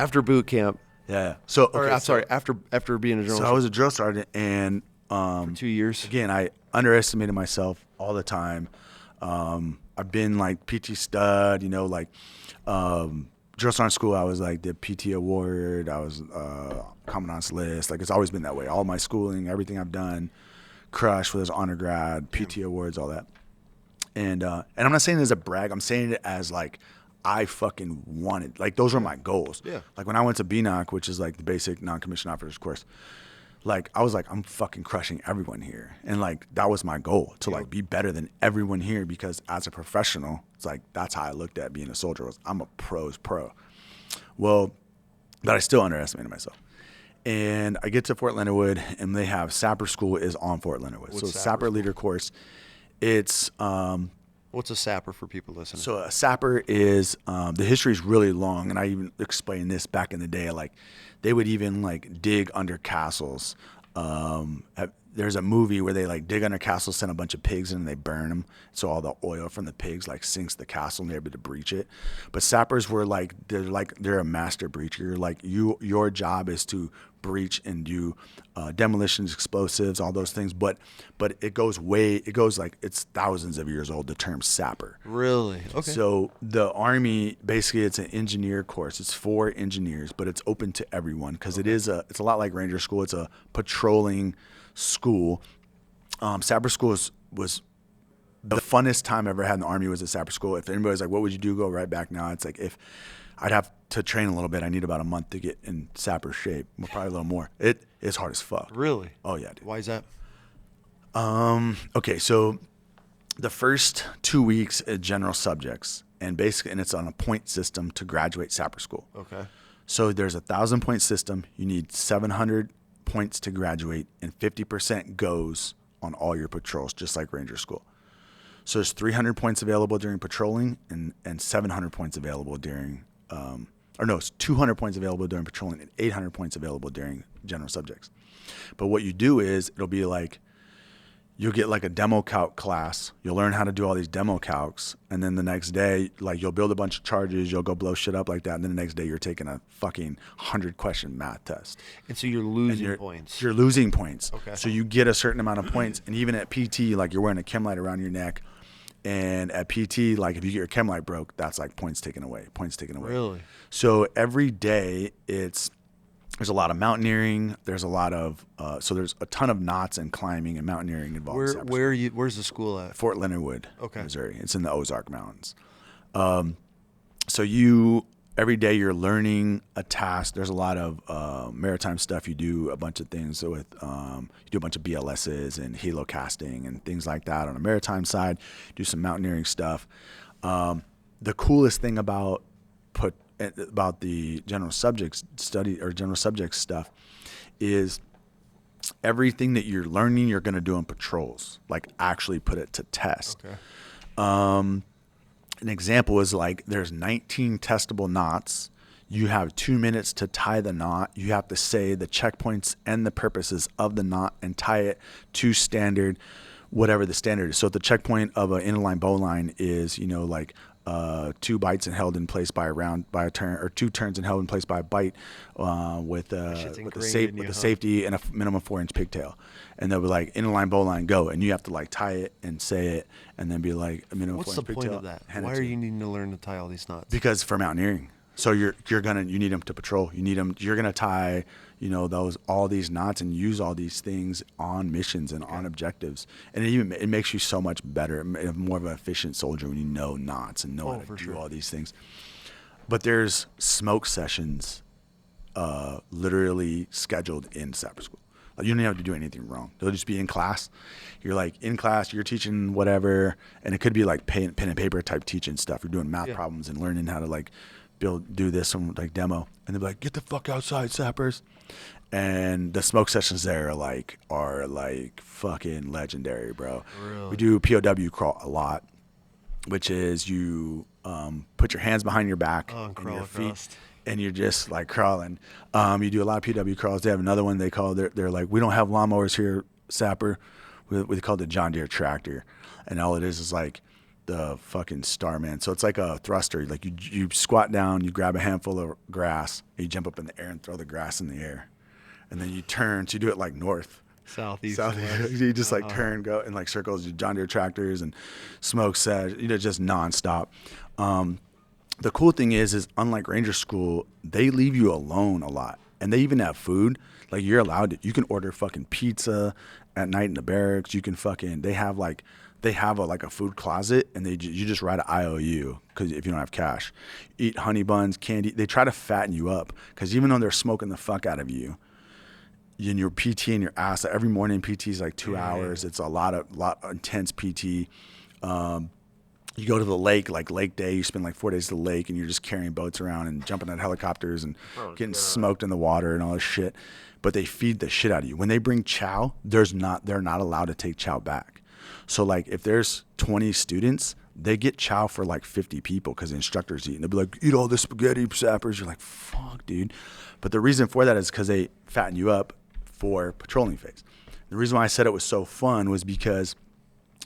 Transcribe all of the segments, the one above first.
After boot camp. Yeah. So Or I'm sorry, after being a drill So I was a drill sergeant, and for 2 years. again, I underestimated myself all the time. I've been like PT stud, drill sergeant school. I was like the PT award. I was commandant's list. Like it's always been that way. All my schooling, everything I've done, crush, whether it's honor grad, PT awards, all that. And I'm not saying it as a brag. I'm saying it as like I fucking wanted. Like those were my goals. Yeah. Like when I went to BNOC, which is like the basic non-commissioned officers course, like I was like, I'm fucking crushing everyone here. And like that was my goal, to like be better than everyone here, because as a professional, it's like that's how I looked at being a soldier, was I'm a pro's pro. Well, but I still underestimated myself. And I get to Fort Leonard Wood, and they have Sapper School is on Fort Leonard Wood. So Sapper Leader course. It's what's a sapper for people listening? So a sapper is the history is really long, and I even explained this back in the day. Like they would even like dig under castles. There's a movie where they like dig under castles, send a bunch of pigs in, and they burn them. So all the oil from the pigs like sinks the castle, and they're able to breach it. But sappers were like they're a master breacher. Like your job is to breach and do demolitions, explosives, all those things. But it goes like it's thousands of years old. The term sapper. Really? Okay. So the Army, basically, it's an engineer course. It's for engineers, but it's open to everyone, because it's a lot like Ranger School. It's a patrolling school. Sapper School was the funnest time I ever had in the Army. Was at Sapper School. If anybody's like, what would you do? Go right back now. It's like, if I'd have to train a little bit, I need about a month to get in sapper shape. Well, probably a little more. It is hard as fuck. Really? Oh yeah, dude. Why is that? Okay, so the first 2 weeks is general subjects, and it's on a point system to graduate Sapper School. Okay. So there's a 1,000-point system. You need 700 points to graduate, and 50% goes on all your patrols, just like Ranger School. So there's 300 points available during patrolling, and 700 points available during, it's 200 points available during patrolling, and 800 points available during general subjects. But what you do is, it'll be like, you'll get like a demo calc class. You'll learn how to do all these demo calcs. And then the next day, like you'll build a bunch of charges. You'll go blow shit up like that. And then the next day you're taking a fucking 100-question math test. And so you're losing points. You're losing points. Okay. So you get a certain amount of points. And even at PT, like you're wearing a chem light around your neck. And at PT, like if you get your chem light broke, that's like points taken away. Really? So every day there's a lot of mountaineering. There's a lot of so there's a ton of knots and climbing and mountaineering involved. Where's the school at? Fort Leonard Wood, okay, Missouri. It's in the Ozark Mountains. So every day you're learning a task. There's a lot of maritime stuff. You do a bunch of things. So with you do a bunch of BLSs and helo casting and things like that on the maritime side. Do some mountaineering stuff. The coolest thing about the general subjects study or general subjects stuff is everything that you're learning you're going to do in patrols, like actually put it to test. Okay. An example is like there's 19 testable knots. You have 2 minutes to tie the knot. You have to say the checkpoints and the purposes of the knot and tie it to standard, whatever the standard is. So the checkpoint of an inline bowline is, 2 bites and held in place by a turn, or 2 turns and held in place by a bite with the safety and a minimum 4-inch pigtail. And they'll be like, inline bowline, go. And you have to like tie it and say it and then be like a minimum 4-inch pigtail. What's the point of that? Why are you needing to learn to tie all these knots? Because for mountaineering. So you need them to patrol. You're going to tie, all these knots and use all these things on missions and on objectives. And it makes you so much better, more of an efficient soldier when you know knots and know how to do all these things. But there's smoke sessions literally scheduled in Sapper School. Like, you don't have to do anything wrong. They'll just be in class. You're like in class, you're teaching whatever, and it could be like pen and paper type teaching stuff. You're doing math problems and learning how to like do this and like demo, and they're like, get the fuck outside, sappers. And the smoke sessions there are like fucking legendary, bro. Really? We do POW crawl a lot, which is you put your hands behind your back and your feet, and you're just like crawling. You do a lot of POW crawls. They have another one they call, they're like, we don't have lawnmowers here, Sapper. We call it the John Deere tractor. And all it is like the fucking star, man. So it's like a thruster. Like you squat down, you grab a handful of grass, and you jump up in the air and throw the grass in the air, and then you turn. So you do it like north. Southeast. You just like turn, go in like circles, John Deere tractors and smoke set, just nonstop. The cool thing is unlike Ranger School, they leave you alone a lot, and they even have food. Like you're allowed to, you can order fucking pizza at night in the barracks. You can they have a food closet, and you just write an IOU because if you don't have cash, eat honey buns, candy. They try to fatten you up because even though they're smoking the fuck out of you. In your PT and your ass, every morning PT is like 2 hours. It's a lot of intense PT. You go to the lake, like lake day, you spend like 4 days at the lake, and you're just carrying boats around and jumping at helicopters and getting smoked in the water and all this shit. But they feed the shit out of you. When they bring chow, they're not allowed to take chow back. So like if there's 20 students, they get chow for like 50 people because the instructor's eating. They'll be like, eat all this spaghetti, sappers. You're like, fuck, dude. But the reason for that is because they fatten you up for patrolling phase. The reason why I said it was so fun was because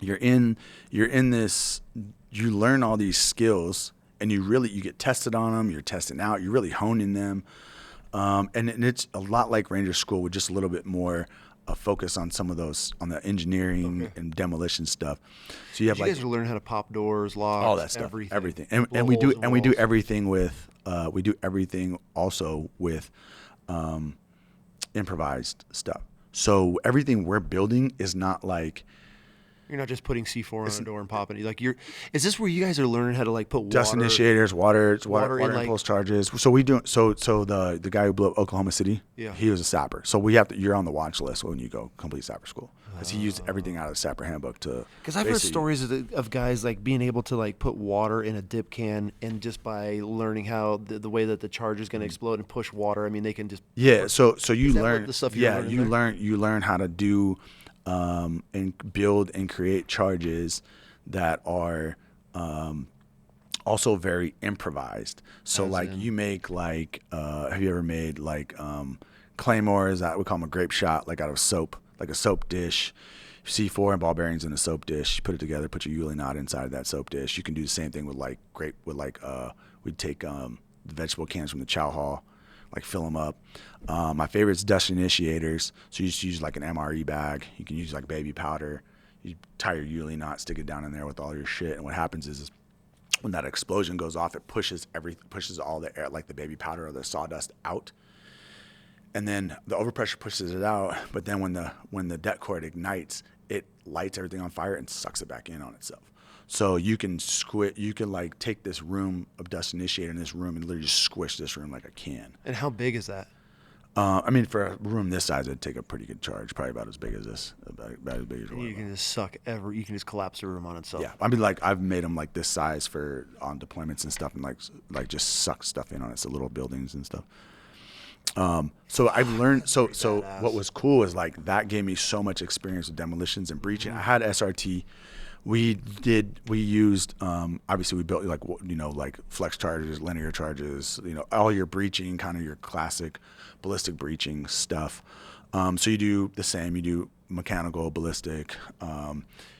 you're in this, you learn all these skills, and you get tested on them, you're testing out, you're really honing them. And it's a lot like Ranger School with just a little bit more focus on some of those, on the engineering and demolition stuff. So you have you guys are learning how to pop doors, locks, all that stuff, everything. And we do everything with, also with, improvised stuff. So everything we're building is not like you're not just putting C4 on a door and popping it. Like is this where you guys are learning how to like put dust initiators, water in, impulse charges. So we do so the guy who blew up Oklahoma City, he was a sapper. So you're on the watch list when you go complete Sapper School because he used everything out of the Sapper handbook to. Because I've heard stories of guys like being able to like put water in a dip can, and just by learning how the way that the charge is going to explode and push water, I mean they can just So you learn the stuff you learn how to do and build and create charges that are also very improvised. So you make have you ever made claymores? We call them a grape shot, like out of soap, like a soap dish. C4 and ball bearings in a soap dish. You put it together, put your Yule knot inside of that soap dish. You can do the same thing with we'd take the vegetable cans from the chow hall, fill them up. My favorite is dust initiators. So you just use like an MRE bag. You can use like baby powder. You tie your Yule knot, stick it down in there with all your shit. And what happens is when that explosion goes off, it pushes all the air, like the baby powder or the sawdust, out. And then the overpressure pushes it out. But then when the det cord ignites, it lights everything on fire and sucks it back in on itself. So you can take this room of dust initiator in this room and literally just squish this room like a can. And how big is that? For a room this size, it'd take a pretty good charge, probably about as big as this, about as big as you can just you can just collapse the room on itself. Yeah, I've made them like this size on deployments and stuff, and like just suck stuff in on it, so little buildings and stuff. So I've learned. So what was cool is that gave me so much experience with demolitions and breaching. I had SRT. We used obviously we built like flex charges, linear charges, all your breaching, kind of your classic ballistic breaching stuff. So you do the same. You do mechanical, ballistic.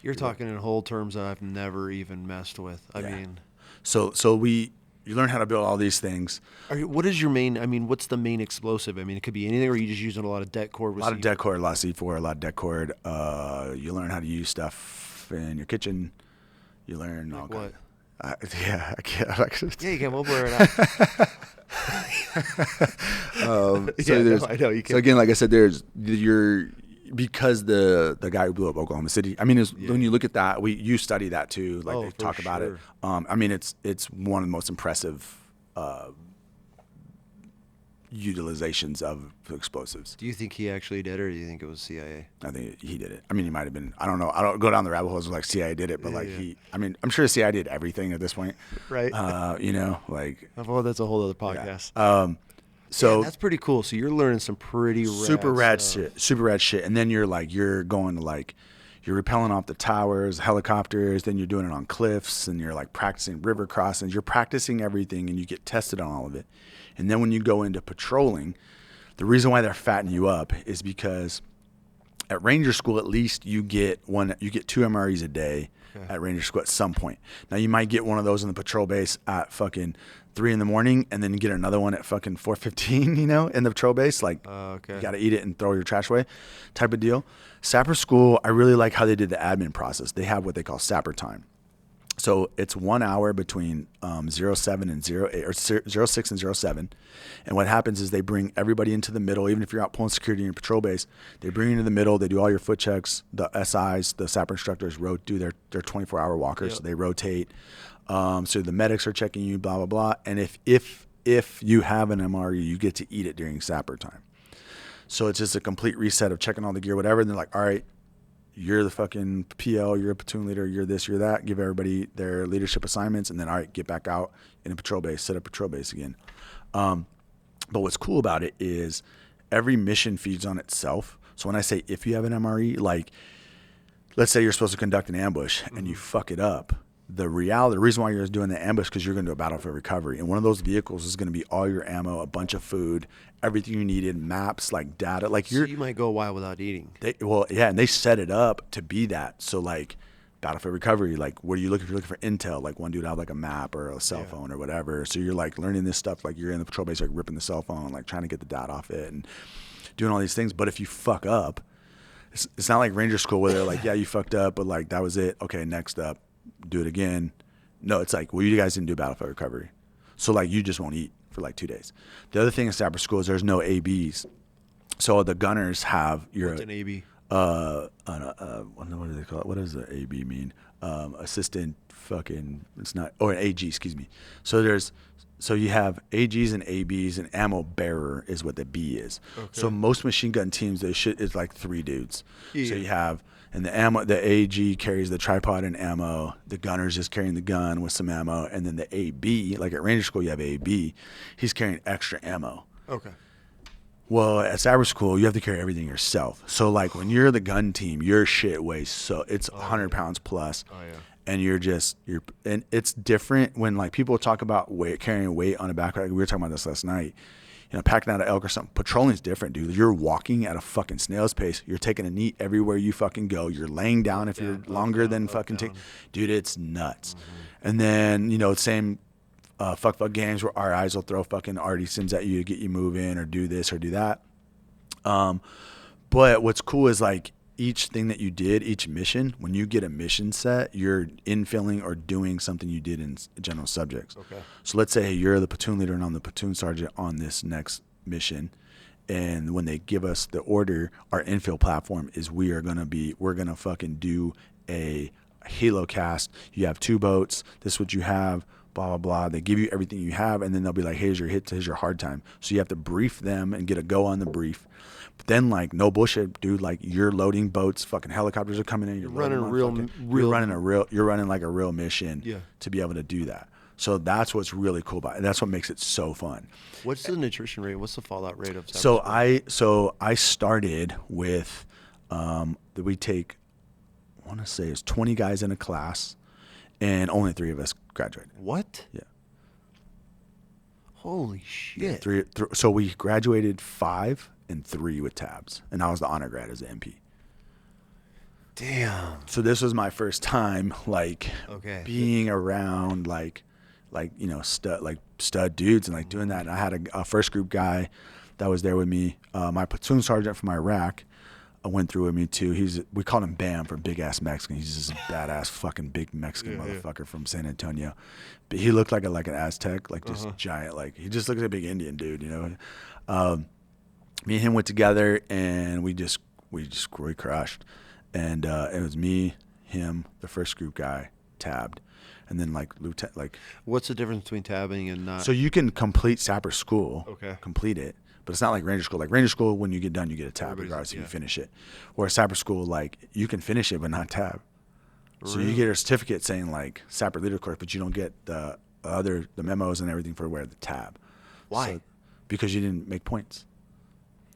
You're talking in whole terms that I've never even messed with. I mean, so you learn how to build all these things. What is your main? What's the main explosive? It could be anything, or are you just using a lot of det cord? A lot of det cord, a lot of C4, a lot of det cord. You learn how to use stuff in your kitchen. You learn all what? I can't. Yeah, you can. We'll blur it out. I know you can. So again, like I said, because the guy who blew up Oklahoma City. When you look at that, you study that too. They talk about it. It's one of the most impressive utilizations of explosives. Do you think he actually did, or do you think it was CIA? I think he did it. He might have been. I don't know. I don't go down the rabbit holes like CIA did it, but I'm sure CIA did everything at this point. Right. Well, that's a whole other podcast. Yeah. So that's pretty cool. So you're learning some pretty super rad shit, and then you're going to you're rappelling off the towers, helicopters. Then you're doing it on cliffs, and you're practicing river crossings. You're practicing everything, and you get tested on all of it. And then when you go into patrolling, the reason why they're fattening you up is because at Ranger School, at least you get 2 MREs a day. at Ranger School at some point. Now you might get one of those in the patrol base at fucking 3 a.m, and then you get another one at fucking 4:15, in the patrol base. Like, you got to eat it and throw your trash away type of deal. Sapper School, I really like how they did the admin process. They have what they call Sapper time. So it's 1 hour between 07 and 08, or 06 and 07. And what happens is they bring everybody into the middle. Even if you're out pulling security in your patrol base, they bring you into the middle. They do all your foot checks. The SIs, the Sapper instructors, do their 24-hour walkers. Yep. So they rotate. So the medics are checking you, blah, blah, blah. And if you have an MRE, you get to eat it during Sapper time. So it's just a complete reset of checking all the gear, whatever. And they're like, all right, you're the fucking PL, you're a platoon leader, you're this, you're that. Give everybody their leadership assignments, and then, all right, get back out in a patrol base, set up patrol base again. But what's cool about it is every mission feeds on itself. So when I say if you have an MRE, like, let's say you're supposed to conduct an ambush and you fuck it up. The reason why you're doing the ambush, because you're going to do a battlefield recovery. And one of those vehicles is going to be all your ammo, a bunch of food, everything you needed, maps, like data. Like so you might go a while without eating. And they set it up to be that. So like battlefield recovery, like what are you looking for? You're looking for intel. Like one dude had like a map or a cell phone or whatever. So you're like learning this stuff. Like you're in the patrol base, like ripping the cell phone, like trying to get the data off it and doing all these things. But if you fuck up, it's not like Ranger School where they're like, yeah, you fucked up, but like that was it. Okay, next up. Do it again. No, it's like, well, you guys didn't do battlefield recovery. So like you just won't eat for like 2 days. The other thing in Sapper School is there's no ABs. So the gunners have your What's an AB? What do they call it? What does the AB mean? Assistant fucking an AG, excuse me. So you have AGs and ABs, and ammo bearer is what the B is. Okay. So most machine gun teams, it's like 3 dudes. Yeah. So you have, and the AG carries the tripod and ammo. The gunner's just carrying the gun with some ammo, and then the AB, like at Ranger School, you have AB. He's carrying extra ammo. Okay. Well, at Sapper School, you have to carry everything yourself. So like when you're the gun team, your shit weighs it's 100 pounds plus. Oh yeah. And and it's different when like people talk about carrying weight on a backpack. Like we were talking about this last night. Packing out an elk or something. Patrolling's different, dude. You're walking at a fucking snail's pace. You're taking a knee everywhere you fucking go. You're laying down if you're longer than fucking dude, it's nuts. Mm-hmm. And then, same fuck games where our eyes will throw fucking artisans at you to get you moving or do this or do that. But what's cool is like each thing that you did, each mission, when you get a mission set, you're infilling or doing something you did in general subjects. Okay. So let's say, hey, you're the platoon leader and I'm the platoon sergeant on this next mission. And when they give us the order, our infill platform is we're going to fucking do a halo cast. You have 2 boats. This is what you have. Blah, blah, blah. They give you everything you have, and then they'll be like, here's your hit, here's your hard time. So you have to brief them and get a go on the brief. But then, like, no bullshit, dude. Like, you're loading boats. Fucking helicopters are coming in. You're running You're running like a real mission to be able to do that. So that's what's really cool about it. That's what makes it so fun. What's the attrition rate? What's the fallout rate of Sapper School? I started with we take, I want to say it's 20 guys in a class, and only 3 of us graduated. What? Yeah. Holy shit. Yeah, so we graduated 5 and 3 with tabs, and I was the honor grad as an MP. Damn. So this was my first time, like, being around, stud dudes and, like, doing that. And I had a first group guy that was there with me. My platoon sergeant from Iraq went through with me, too. We called him Bam for big-ass Mexican. He's just a badass fucking big Mexican motherfucker from San Antonio. But he looked like an Aztec, like, just giant. Like, he just looked like a big Indian dude, Me and him went together, and we crushed. And it was me, him, the first group guy, tabbed, and then lieutenant. What's the difference between tabbing and not? So you can complete Sapper School, complete it, but it's not like Ranger School. Like Ranger School, when you get done, you get a tab regardless if you finish it. Whereas Sapper School, you can finish it but not tab. Really? So you get a certificate saying Sapper Leader Course, but you don't get the memos and everything for where the tab. Why? Because you didn't make points.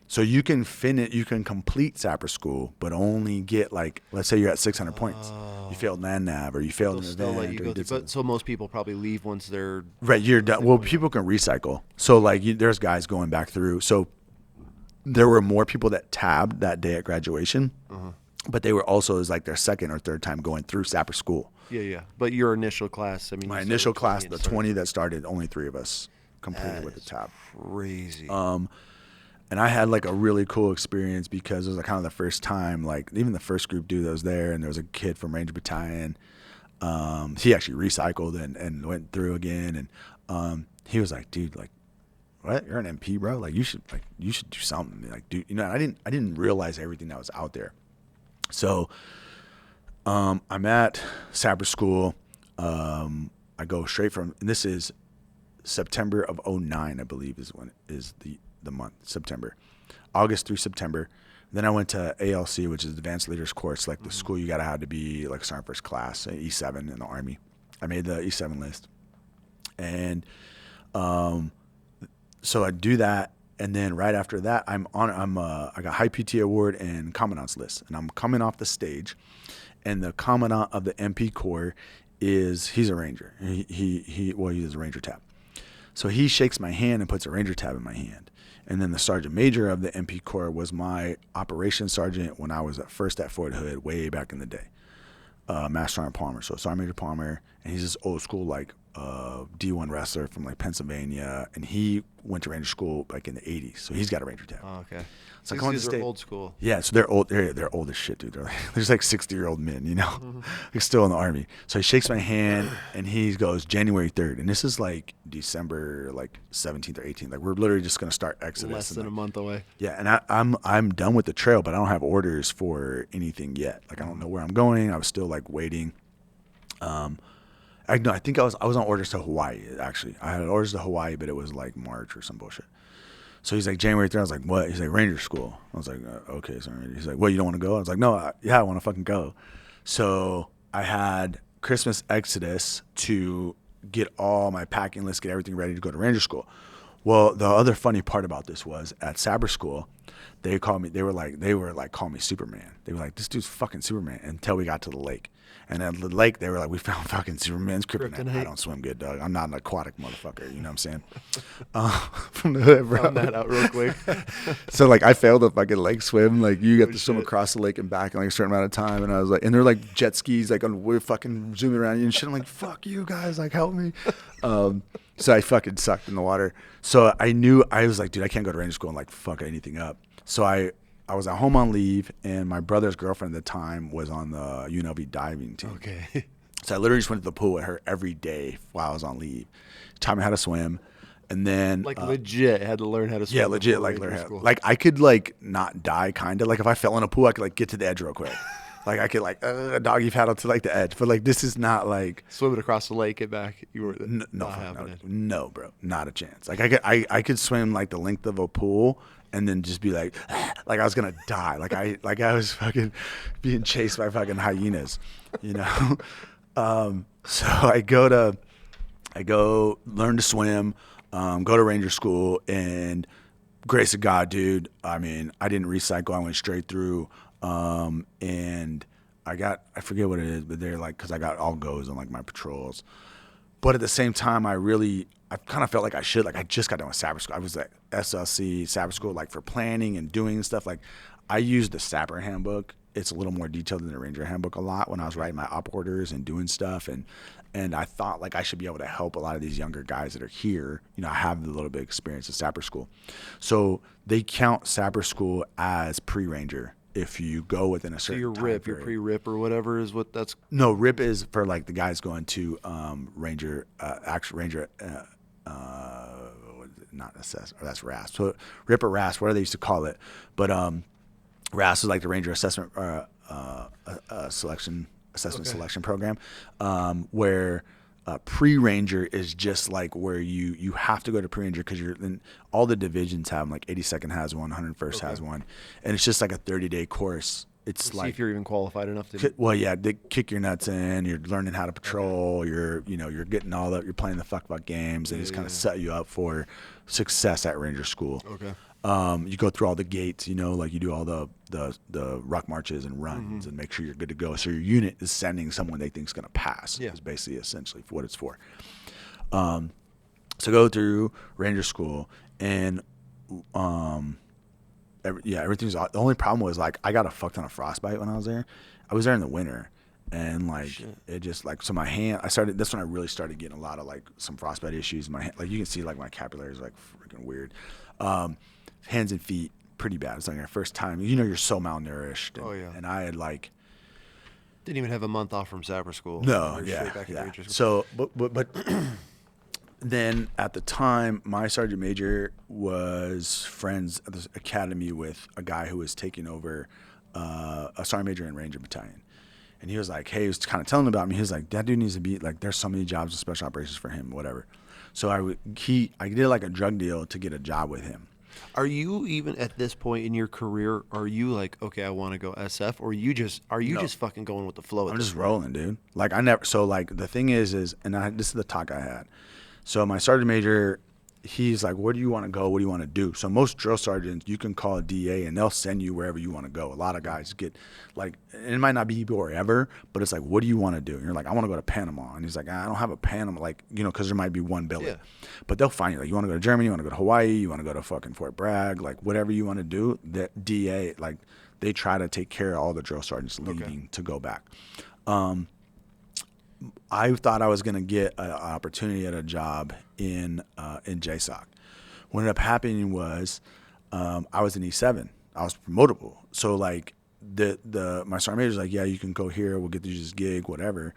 So you can complete Sapper School, but only get let's say you're at 600 points. You failed land nav, or you failed an event. Let you go but so most people probably leave once they're right. You're done. Well, people can recycle. So there's guys going back through. So there were more people that tabbed that day at graduation but they were also, it was like their second or third time going through Sapper School. Yeah. But your initial class, I mean, My you initial started class, 20 the and started- 20 that started, only 3 of us completed That with the is tab. crazy. And I had like a really cool experience because it was like kind of the first time, like even the first group dude that was there, and there was a kid from Ranger Battalion. He actually recycled and went through again, and he was like, dude, like, what? You're an MP, bro? Like you should do something. Like, dude, you know, I didn't realize everything that was out there. So I'm at Sapper School. I go straight from, and this is September of 09, I believe is when is the month, September, August through September. Then I went to ALC, which is Advanced Leaders Course, like the school you got to have to be like a sergeant first class, E7 in the Army. I made the E7 list. And so I do that. And then right after that, I got high PT award and commandant's list. And I'm coming off the stage, and the commandant of the MP Corps he's a Ranger. He's a Ranger tab. So he shakes my hand and puts a Ranger tab in my hand. And then the Sergeant Major of the MP Corps was my operations sergeant when I was first at Fort Hood way back in the day. Master Sergeant Palmer. So Sergeant Major Palmer, and he's this old school like D1 wrestler from like Pennsylvania, and he went to Ranger School like in the 80s. So he's got a Ranger tab. Oh, okay. So These are old school. Yeah, so they're old. They're old as shit, dude. There's like 60-year-old men, you know, like still in the Army. So he shakes my hand and he goes January 3rd, and this is like December like 17th or 18th. Like we're literally just gonna start Exodus. Less than like, a month away. Yeah, and I'm done with the trail, but I don't have orders for anything yet. Like I don't know where I'm going. I was still like waiting. I think I was on orders to Hawaii actually. I had orders to Hawaii, but it was like March or some bullshit. So he's like, January 3rd. I was like, what? He's like, Ranger School. I was like, okay. So he's like, what, you don't want to go? I was like, no, I want to fucking go. So I had Christmas Exodus to get all my packing list, get everything ready to go to Ranger School. Well, the other funny part about this was at Sapper School, they were like calling me Superman. They were like, this dude's fucking Superman, until we got to the lake. And at the lake, they were like, we found fucking Superman's kryptonite. I don't swim good, dog. I'm not an aquatic motherfucker. You know what I'm saying? From the hood, bro. Found that out real quick. So like I failed a fucking lake swim. Like you have to swim across the lake and back in like a certain amount of time. And I was like, and they're like jet skis, like we're fucking zooming around you and shit. I'm like, fuck you guys, like help me. So I fucking sucked in the water. So I knew, I was like, dude, I can't go to Ranger School and like fuck anything up. So I was at home on leave, and my brother's girlfriend at the time was on the UNLV diving team. Okay. So I literally just went to the pool with her every day while I was on leave. Taught me how to swim. And then Like legit had to learn how to swim. yeah, legit, before like Ranger learn how, school. like I could like not die, kind of like if I fell in a pool, I could like get to the edge real quick. Like I could like doggy paddle to like the edge, but like this is not like Swimming across the lake, get back. You were no, bro, not a chance. Like I could swim like the length of a pool and then just be like I was gonna die. Like I was fucking being chased by fucking hyenas, you know. So I go learn to swim, go to Ranger School, and grace of God, dude. I mean, I didn't recycle. I went straight through. And I forget what it is, but they're like, cause I got all goes on like my patrols, but at the same time, I kind of felt like I should, like I just got done with Sapper School. I was at SLC Sapper School, like for planning and doing stuff. Like I used the Sapper handbook. It's a little more detailed than the Ranger handbook a lot when I was writing my op orders and doing stuff. And I thought like I should be able to help a lot of these younger guys that are here. You know, I have a little bit of experience at Sapper School. So they count Sapper School as pre-Ranger if you go within a certain your time RIP, period. your pre-RIP or whatever is what that's. No, RIP is for like the guys going to Ranger, not assess, or that's RAS. So RIP or RAS, whatever they used to call it. But RAS is like the Ranger Assessment Selection Program, where pre-Ranger is just like where you have to go to pre-Ranger because you're in all the divisions have them, like 82nd has one, 101st has one, and it's just like a 30-day course. It's See like if you're even qualified enough to. well, yeah, they kick your nuts in. You're learning how to patrol. You're getting all that. You're playing the fuck games, and it's kind of set you up for success at Ranger School. Okay. You go through all the gates, like you do all the ruck marches and runs and make sure you're good to go. So your unit is sending someone they think is going to pass. Yeah. Is basically essentially what it's for. So go through Ranger School, and everything's. The only problem was like I got a fuck ton of frostbite when I was there. I was there in the winter, and like it just like so my hand. That's when I really started getting a lot of like some frostbite issues. My hand, like you can see like my capillary is like freaking weird. Hands and feet pretty bad. It's like our first time. You're so malnourished. And, and I had like didn't even have a month off from Sapper School. No, So but then at the time, my sergeant major was friends at the academy with a guy who was taking over a sergeant major in Ranger battalion. And he was like, hey, he was kind of telling about me. He was like, that dude needs to be, like, there's so many jobs in special operations for him, whatever. So I did like a drug deal to get a job with him. Are you even at this point in your career, are you like, okay, I want to go SF, or are you just fucking going with the flow? I'm just rolling, dude. Like the thing is, this is the talk I had. So my sergeant major, he's like, where do you want to go? What do you want to do? So most drill sergeants, you can call a DA and they'll send you wherever you want to go. A lot of guys get like, and it might not be wherever, but it's like, what do you want to do? And you're like, I want to go to Panama. And he's like, I don't have a Panama, like, because there might be one billet. Yeah. But they'll find you. Like, you want to go to Germany, you want to go to Hawaii, you want to go to fucking Fort Bragg, like whatever you want to do, that DA, like they try to take care of all the drill sergeants leaving to go back. I thought I was going to get an opportunity at a job in JSOC. What ended up happening was I was in E7. I was promotable. So like my sergeant major was like, yeah, you can go here. We'll get you this gig, whatever.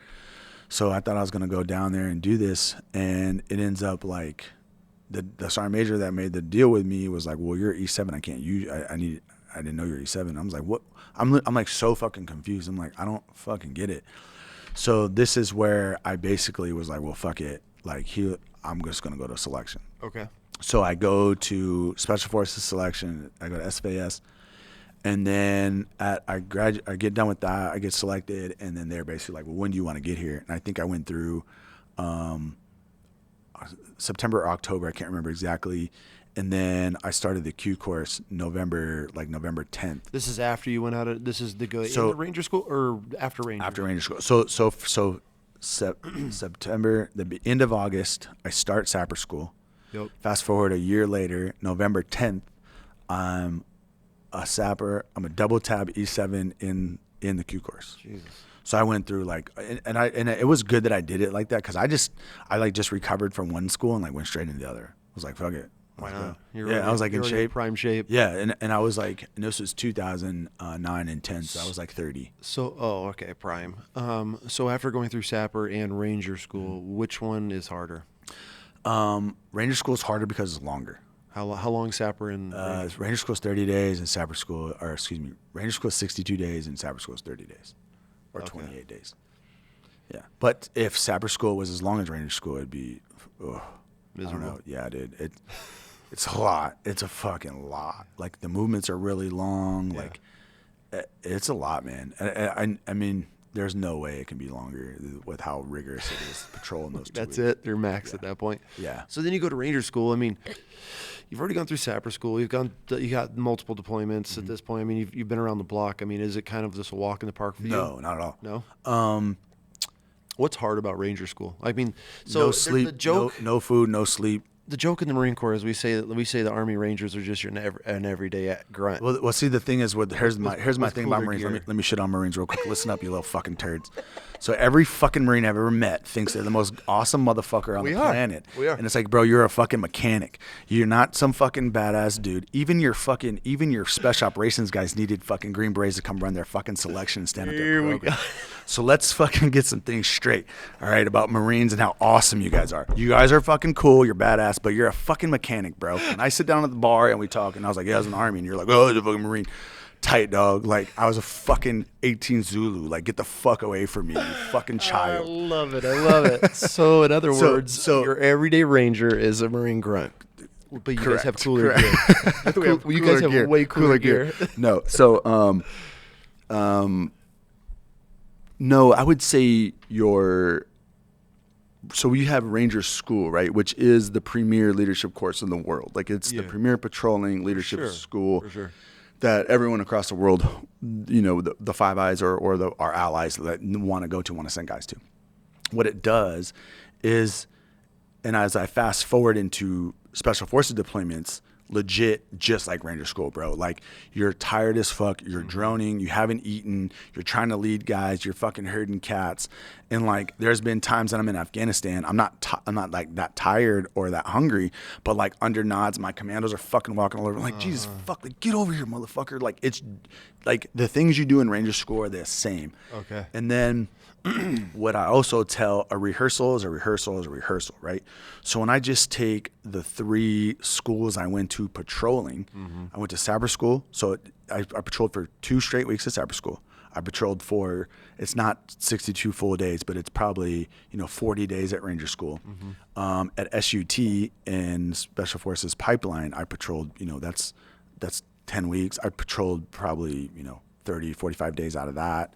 So I thought I was going to go down there and do this. And it ends up like the sergeant major that made the deal with me was like, well, you're E7. I can't use, I didn't know you're E7. I was like, what? I'm like so fucking confused. I'm like, I don't fucking get it. So this is where I basically was like, well, fuck it. Like I'm just going to go to selection. Okay. So I go to Special Forces selection. I go to SFAS. And then I get done with that. I get selected. And then they're basically like, well, when do you want to get here? And I think I went through September or October. I can't remember exactly. And then I started the Q course November 10th. This is after you went out of, this is into Ranger School or after Ranger? After Ranger School. So September, the end of August, I start Sapper School. Yep. Fast forward a year later, November 10th, I'm a Sapper. I'm a double tab E7 in the Q course. Jesus. So I went through like, and it was good that I did it like that because I just recovered from one school and like went straight into the other. I was like, fuck it. Why not? I was like in shape, prime shape. Yeah, and I was like, and this was 2009 and 10, so I was like 30. So, okay, prime. So after going through Sapper and Ranger School, which one is harder? Ranger School is harder because it's longer. How long Sapper and Ranger School is 30 days and Sapper School, Ranger School is 62 days and Sapper School is 30 days, or 28 days. Yeah, but if Sapper School was as long as Ranger School, it'd be, I don't know. Yeah, dude. It's a lot. It's a fucking lot. Like the movements are really long. Yeah. Like it's a lot, man. I mean, there's no way it can be longer with how rigorous it is patrolling those 2 That's weeks. it. They're max at that point. Yeah. So then you go to Ranger School. I mean, you've already gone through Sapper School. You got multiple deployments at this point. I mean, you've been around the block. I mean, is it kind of just a walk in the park for you? No, not at all. No. What's hard about Ranger School? I mean, so no sleep, the joke, no food, no sleep. The joke in the Marine Corps is we say the Army Rangers are just an everyday grunt. Well, see, the thing is, here's my thing about Marines. Let me shit on Marines real quick. Listen up, you little fucking turds. So every fucking Marine I've ever met thinks they're the most awesome motherfucker on the planet. We are. And it's like, bro, you're a fucking mechanic. You're not some fucking badass dude. Even your special operations guys needed fucking Green Berets to come run their fucking selection and stand up their program. So let's fucking get some things straight, all right, about Marines and how awesome you guys are. You guys are fucking cool. You're badass, but you're a fucking mechanic, bro. And I sit down at the bar and we talk, and I was like, yeah, I was in the Army. And you're like, oh, I was a fucking Marine. Tight, dog. Like, I was a fucking 18 Zulu. Like, get the fuck away from me, you fucking child. I love it. So, in other words, your everyday Ranger is a Marine grunt. But you guys have cooler gear. You guys have way cooler gear. No, so, no, I would say so we have Ranger School, right, which is the premier leadership course in the world. Like, it's the premier patrolling leadership school that everyone across the world, the Five Eyes or our allies that want to send guys to. What it does is, and as I fast forward into Special Forces deployments, legit just like Ranger School, bro. Like, you're tired as fuck, you're droning, you haven't eaten, you're trying to lead guys, you're fucking herding cats. And like, there's been times that I'm in Afghanistan, I'm not like that tired or that hungry, but like under nods, my commandos are fucking walking all over. I'm like, Jesus fuck, like, get over here, motherfucker. Like, it's like the things you do in Ranger School are the same. Okay. And then what I also tell, a rehearsal is a rehearsal is a rehearsal, right? So when I just take the 3 schools I went to patrolling, I went to Sapper School. So I patrolled for 2 straight weeks at Sapper School. I patrolled for, it's not 62 full days, but it's probably, 40 days at Ranger School. At SUT in Special Forces Pipeline, I patrolled, that's 10 weeks. I patrolled probably, 30, 45 days out of that.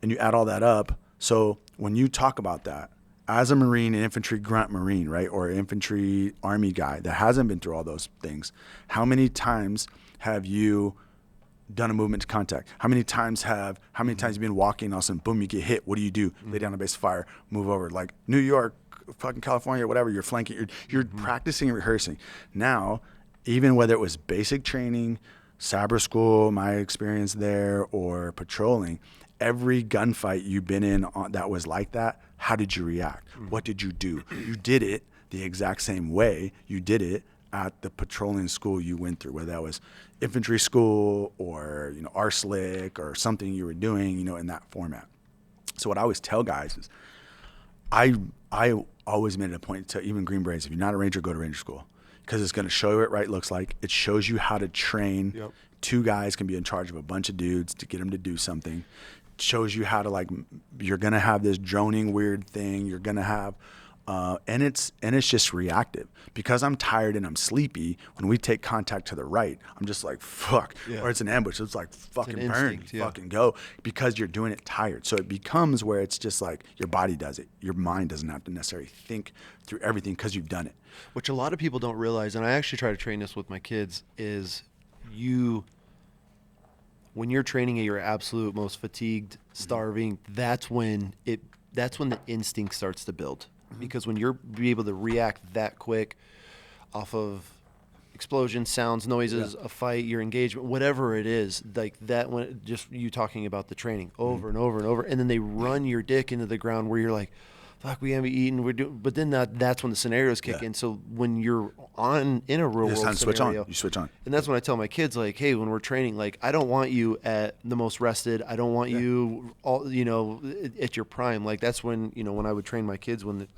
And you add all that up. So when you talk about that, as a Marine, an infantry grunt Marine, right, or an infantry Army guy that hasn't been through all those things, how many times have you done a movement to contact? How many times have you been walking, all of a sudden, boom, you get hit? What do you do? Lay down a base of fire, move over. Like New York, fucking California, whatever, you're flanking, you're practicing and rehearsing. Now, even whether it was basic training, Sapper School, my experience there, or patrolling, every gunfight you've been in that was like that, how did you react? What did you do? You did it the exact same way you did it at the patrolling school you went through, whether that was infantry school or, ARSLIC or something you were doing, in that format. So what I always tell guys is I always made it a point to, even Green Berets, if you're not a Ranger, go to Ranger School, because it's going to show you what right looks like. It shows you how to train. Yep. 2 guys can be in charge of a bunch of dudes to get them to do something. Shows you how to, like, you're gonna have this droning weird thing. You're gonna have, and it's just reactive. Because I'm tired and I'm sleepy. When we take contact to the right, I'm just like, fuck. Yeah. Or it's an ambush. It's like, fucking burn, fucking go. Because you're doing it tired. So it becomes where it's just like your body does it. Your mind doesn't have to necessarily think through everything because you've done it. Which a lot of people don't realize, and I actually try to train this with my kids, is when you're training at your absolute most fatigued, starving, that's when the instinct starts to build. Because when you're be able to react that quick off of explosions, sounds, noises, a fight, your engagement, whatever it is, like that, when just you talking about the training over and over and over, and then they run your dick into the ground where you're like, fuck, we haven't eaten, but then that's when the scenarios kick in. So when you're in a real world scenario, you switch on. And that's when I tell my kids, like, hey, when we're training, like, I don't want you at the most rested. I don't want you all, at your prime. Like, that's when, when I would train my kids, when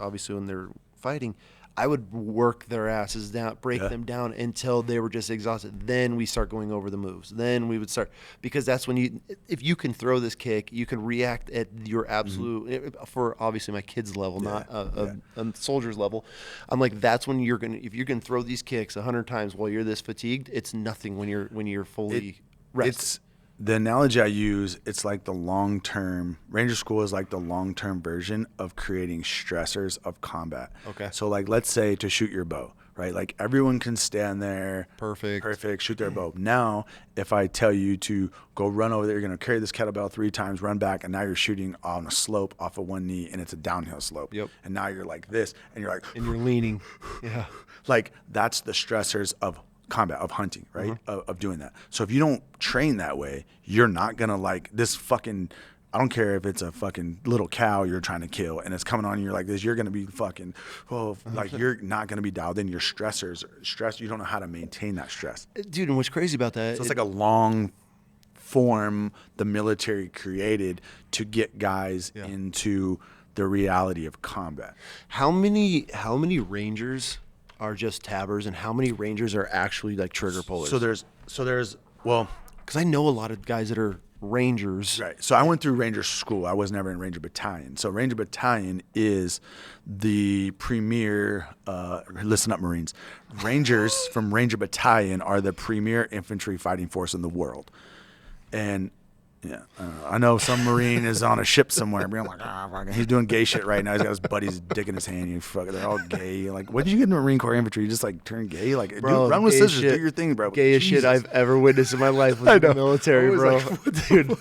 they're fighting, I would work their asses down, break them down until they were just exhausted. Then we start going over the moves. Then we would start, because that's when if you can throw this kick, you can react at your absolute, for obviously my kids' level, not a soldier's level. I'm like, that's when if you can throw these kicks 100 times while you're this fatigued, it's nothing when you're fully rested. The analogy I use, it's like the long-term, Ranger School is like the long-term version of creating stressors of combat. Okay. So like, let's say to shoot your bow, right? Like everyone can stand there. Perfect. Shoot their bow. Now, if I tell you to go run over there, you're going to carry this kettlebell 3 times, run back, and now you're shooting on a slope off of one knee, and it's a downhill slope. Yep. And now you're like this, and you're like. And you're leaning. Yeah. Like, that's the stressors of combat, of hunting, right? Of doing that. So if you don't train that way, you're not gonna, like, this fucking, I don't care if it's a fucking little cow you're trying to kill and it's coming on and you're like this, you're gonna be fucking, like, you're not gonna be dialed in. Your stressors, you don't know how to maintain that stress. Dude, and what's crazy about that, so it's like a long form the military created to get guys into the reality of combat. How many Rangers are just tabbers, and how many Rangers are actually like trigger pullers? So there's well, because I know a lot of guys that are Rangers. Right. So I went through Ranger School. I was never in Ranger Battalion. So Ranger Battalion is the premier, listen up, Marines. Rangers from Ranger Battalion are the premier infantry fighting force in the world. And yeah, I know some Marine is on a ship somewhere. Being like, he's doing gay shit right now. He's got his buddy's dick in his hand. They're all gay. Like, what did you get in the Marine Corps infantry? You just like turn gay? Like, bro, dude, run with scissors. Do your thing, bro. Gayest shit I've ever witnessed in my life was the military, bro. Like, dude.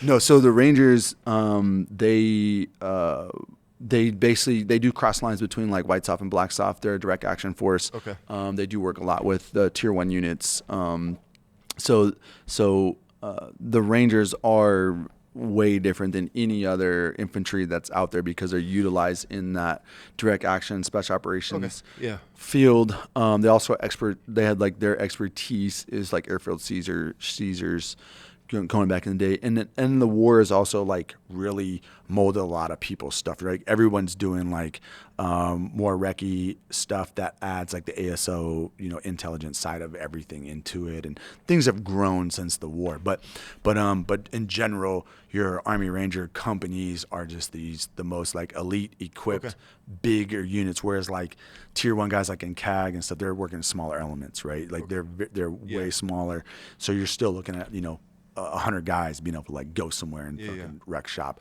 No, so the Rangers, they they do cross lines between like white soft and black soft. They're a direct action force. Okay. They do work a lot with the tier 1 units. So the Rangers are way different than any other infantry that's out there because they're utilized in that direct action special operations field. They also they had like their expertise is like airfield seizures going back in the day, and the war is also like really molded a lot of people's stuff. Right, everyone's doing like more recce stuff that adds like the ASO, intelligence side of everything into it, and things have grown since the war. But in general, your Army Ranger companies are just the most like elite equipped bigger units, whereas like tier 1 guys like in CAG and stuff, they're working smaller elements, right? Like they're way smaller, so you're still looking at 100 guys being able to like go somewhere and fucking wreck shop.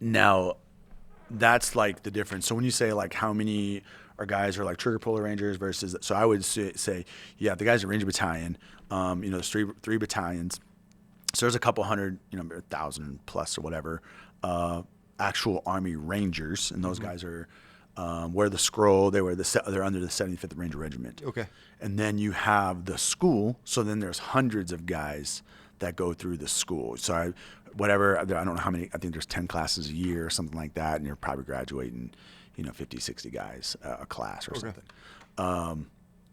Now that's like the difference. So when you say like how many guys are like trigger puller Rangers versus, so I would say the guys in Ranger Battalion, there's three battalions. So there's a couple hundred, 1,000 plus or whatever, actual Army Rangers, and those guys are wear the scroll. They're under the 75th Ranger Regiment. Okay. And then you have the school. So then there's hundreds of guys that go through the school. So I don't know how many. I think there's 10 classes a year or something like that, and you're probably graduating, 50, 60 guys a class or something.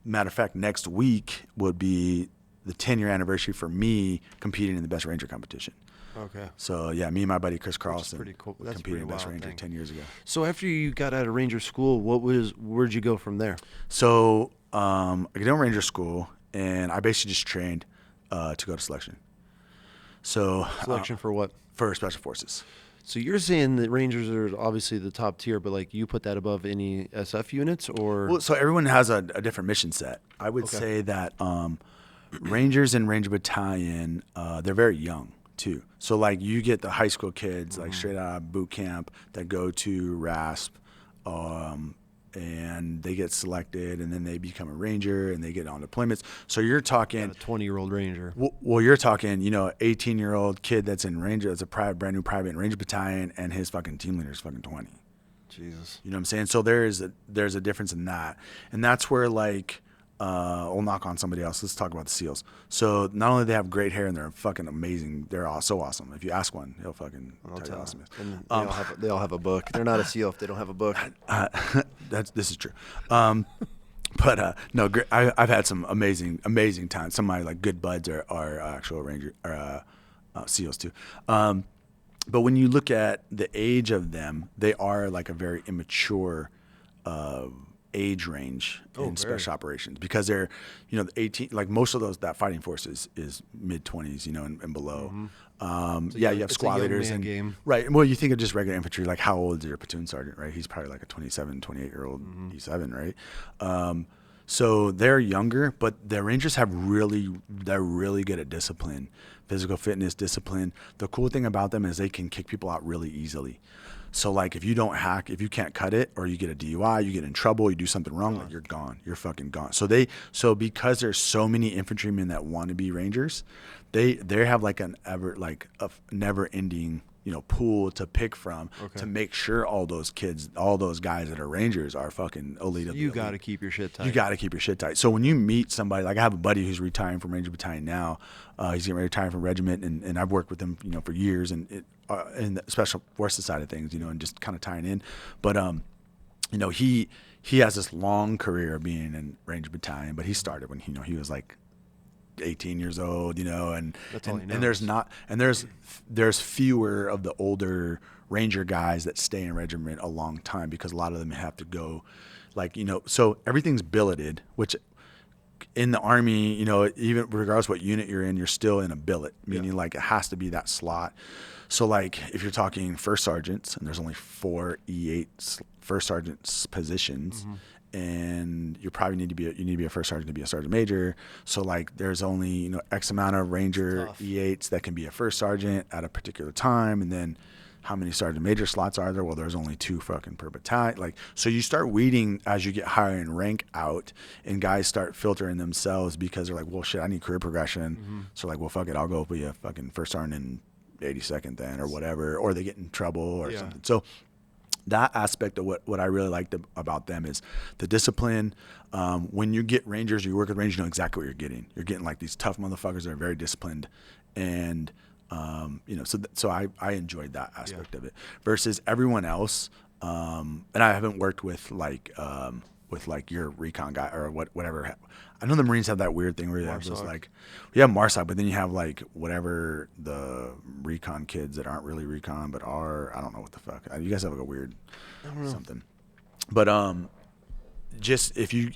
Matter of fact, next week would be the 10-year anniversary for me competing in the Best Ranger competition. Okay. So yeah, me and my buddy Chris Carlson competed in Best Ranger 10 years ago. So after you got out of Ranger School, where'd you go from there? So I got in Ranger School, and I basically just trained to go to selection. So Selection for what? For Special Forces. So you're saying that Rangers are obviously the top tier, but like you put that above any SF units, or? Well, so everyone has a different mission set. I would say that Rangers and Ranger Battalion, they're very young too. So like you get the high school kids like straight out of boot camp that go to RASP, and they get selected, and then they become a Ranger and they get on deployments. So you're talking a 20-year-old Ranger. Well, you're talking 18-year-old kid that's in Ranger, that's a brand new private in Ranger Battalion, and his fucking team leader is fucking 20. Jesus. You know what I'm saying? So there's a difference in that, and that's where like. We'll knock on somebody else. Let's talk about the SEALs. So not only do they have great hair and they're fucking amazing, they're all so awesome. If you ask one, he'll fucking tell you how awesome it is. And they all have a book. They're not a SEAL if they don't have a book. This is true. But no, I've had some amazing times. Some of my like good buds are actual Ranger or SEALs too. But when you look at the age of them, they are like a very immature age range in special operations, because they're 18, like most of that fighting force is mid-20s and below. You have squad leaders and game. Right. Well, you think of just regular infantry, like how old is your platoon sergeant, right? He's probably like a 27, 28-year-old E7, right? So they're younger, but the Rangers they're really good at discipline, physical fitness, discipline. The cool thing about them is they can kick people out really easily. So like if you don't hack, if you can't cut it, or you get a DUI, you get in trouble, you do something wrong, like you're gone. You're fucking gone. So because there's so many infantrymen that want to be Rangers, they have like a never ending pool to pick from to make sure all those guys that are Rangers are fucking elite. So you got to keep your shit tight. You got to keep your shit tight. So when you meet somebody, like I have a buddy who's retiring from Ranger Battalion now, he's getting ready to retire from regiment, and I've worked with him, for years, and in the special forces side of things, and just kind of tying in. But he has this long career of being in Ranger Battalion, but he started when he was like 18 years old, and that's all he knows. And there's fewer of the older Ranger guys that stay in regiment a long time, because a lot of them have to go, so everything's billeted, which in the Army, even regardless what unit you're in, you're still in a billet, meaning like it has to be that slot. So like if you're talking first sergeants, and there's only 4 E8 first sergeants positions, and you probably need to be a first sergeant to be a sergeant major. So like there's only X amount of Ranger E8s that can be a first sergeant at a particular time, and then how many sergeant major slots are there? Well, there's only 2 fucking per battalion. So you start weeding as you get higher in rank out, and guys start filtering themselves because they're like, well, shit, I need career progression. So like, well, fuck it, I'll go be a fucking first sergeant in 82nd then or whatever, or they get in trouble or Yeah. something. So that aspect of what I really liked about them is the discipline. When you get Rangers, you work with Rangers, you know exactly what you're getting. You're getting like these tough motherfuckers that are very disciplined, and so I enjoyed that aspect of it versus everyone else. And I haven't worked with like your recon guy or whatever. I know the Marines have that weird thing where you have those like, we have MARSOC, but then you have like whatever the recon kids that aren't really recon but are, I don't know what the fuck. You guys have like a weird something. But just if you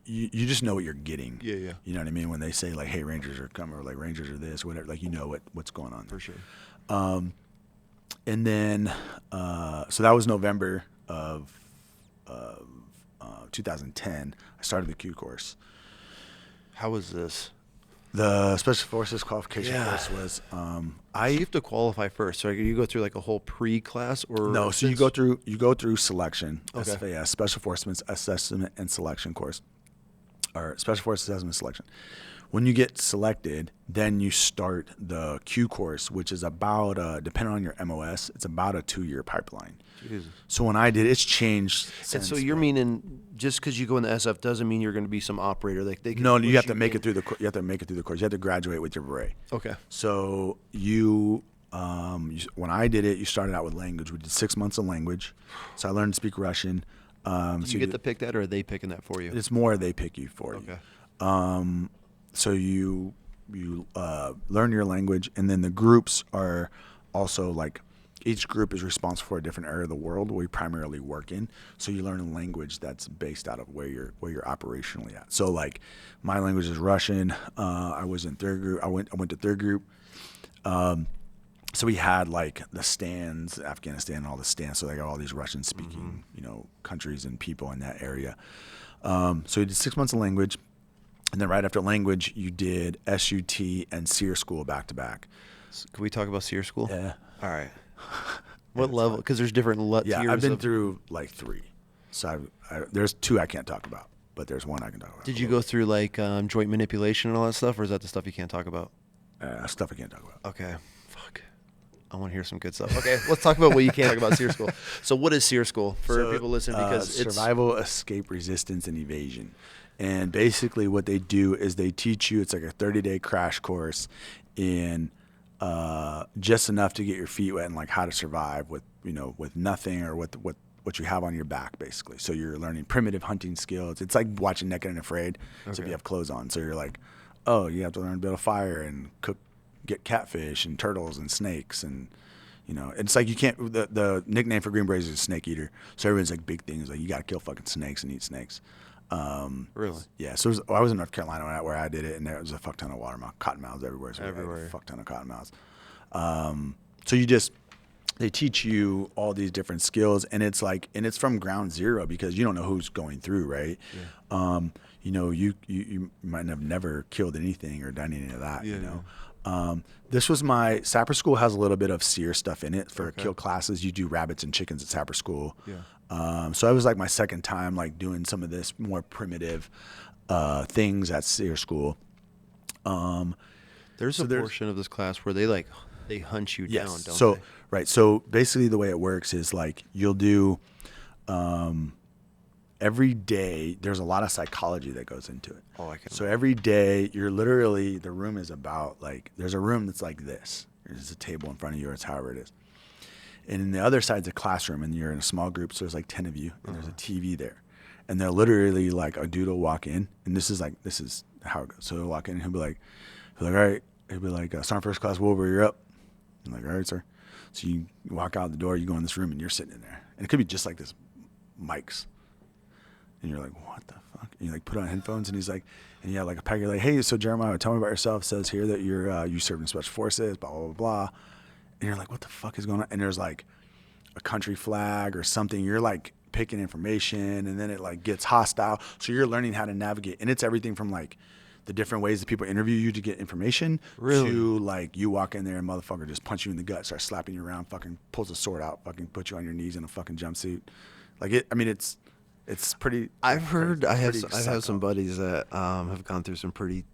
just know what you're getting. Yeah, yeah. You know what I mean? When they say like, hey, Rangers are coming, or like Rangers are this, whatever, like you know what's going on there. For sure. And then so that was November of 2010. I started the Q course. How was this? The Special Forces qualification course was So you have to qualify first. So you go through like a whole pre-class, or no. So you go through selection, Okay. SFAS, Special Forces Assessment and Selection course, or Special Forces Assessment and Selection. When you get selected, then you start the Q course, which is about, depending on your MOS, it's about a 2-year pipeline. Jesus. So when I did, it's changed. And Since, so you're meaning just because you go in the SF doesn't mean you're going to be some operator. Like they can no, you push have to make in. it through the. You have to make it through the course. You have to graduate with your beret. Okay. So when I did it, you started out with language. We did 6 months of language. So I learned to speak Russian. Do you get to pick that, or are they picking that for you? It's more they pick you for Okay. you. So you learn your language, and then the groups are also like, each group is responsible for a different area of the world where we primarily work in. So you learn a language that's based out of where you're operationally at. So like my language is Russian. I was in third group. I went to third group. So we had like the stands, Afghanistan, and all the stands. So they got all these Russian speaking, countries and people in that area. So we did 6 months of language. And then right after language, you did SUT and SEER school back to back. So can we talk about SEER school? Yeah. All right. What level? Because there's different Yeah, tiers. I've been through like 3. So there's 2 I can't talk about, but there's 1 I can talk about. Did you go through like joint manipulation and all that stuff, or is that the stuff you can't talk about? Stuff I can't talk about. Okay. Fuck. I want to hear some good stuff. Okay, let's talk about what you can't talk about SEER school. So what is SEER school for people listening? Because it's survival, escape, resistance, and evasion. And basically what they do is they teach you, it's like a 30-day crash course in just enough to get your feet wet and like how to survive with nothing, or what you have on your back, basically. So you're learning primitive hunting skills. It's like watching Naked and Afraid. So if you have clothes on, so you're like, oh, you have to learn to build a fire and get catfish and turtles and snakes, and it's like you can't. The nickname for Green Berets is Snake Eater. So everyone's like, big thing is like you got to kill fucking snakes and eat snakes. really. Yeah, so I was in North Carolina where I did it, and there was a fuck ton of cottonmouths everywhere. So Everywhere. We had a fuck ton of cottonmouths. So they teach you all these different skills, and it's from ground zero because you don't know who's going through, right? Yeah. You might have never killed anything or done any of that. Yeah, This was my Sapper School has a little bit of SEER stuff in it for kill classes. You do rabbits and chickens at Sapper School. Yeah. So I was like my second time like doing some of this more primitive things at SEER School. There's a portion of this class where they hunt you down, don't so they? right. So basically the way it works is like you'll do every day. There's a lot of psychology that goes into it. Oh, I can. So every day you're literally, the room is about like, there's a room that's like this. There's a table in front of you, or it's however it is. And in the other side's a classroom, and you're in a small group, so there's like 10 of you, and there's a TV there. And they're literally like, a dude will walk in, and this is how it goes. So he'll walk in, and he'll be like, all right. He'll be like, Sergeant First Class Wilber, you're up. I'm like, all right, sir. So you walk out the door, you go in this room, and you're sitting in there. And it could be just like this, mics. And you're like, what the fuck? And you like put on headphones, and he's like, and you have like a pack. You're like, hey, so Jeremiah, tell me about yourself. It says here that you served in Special Forces, blah, blah, blah, blah. And you're like, what the fuck is going on? And there's like a country flag or something. You're like picking information, and then it like gets hostile. So you're learning how to navigate. And it's everything from like the different ways that people interview you to get information to like you walk in there and motherfucker just punch you in the gut, starts slapping you around, fucking pulls a sword out, fucking put you on your knees in a fucking jumpsuit. Like it's pretty. I've heard. I have pretty some buddies that have gone through some pretty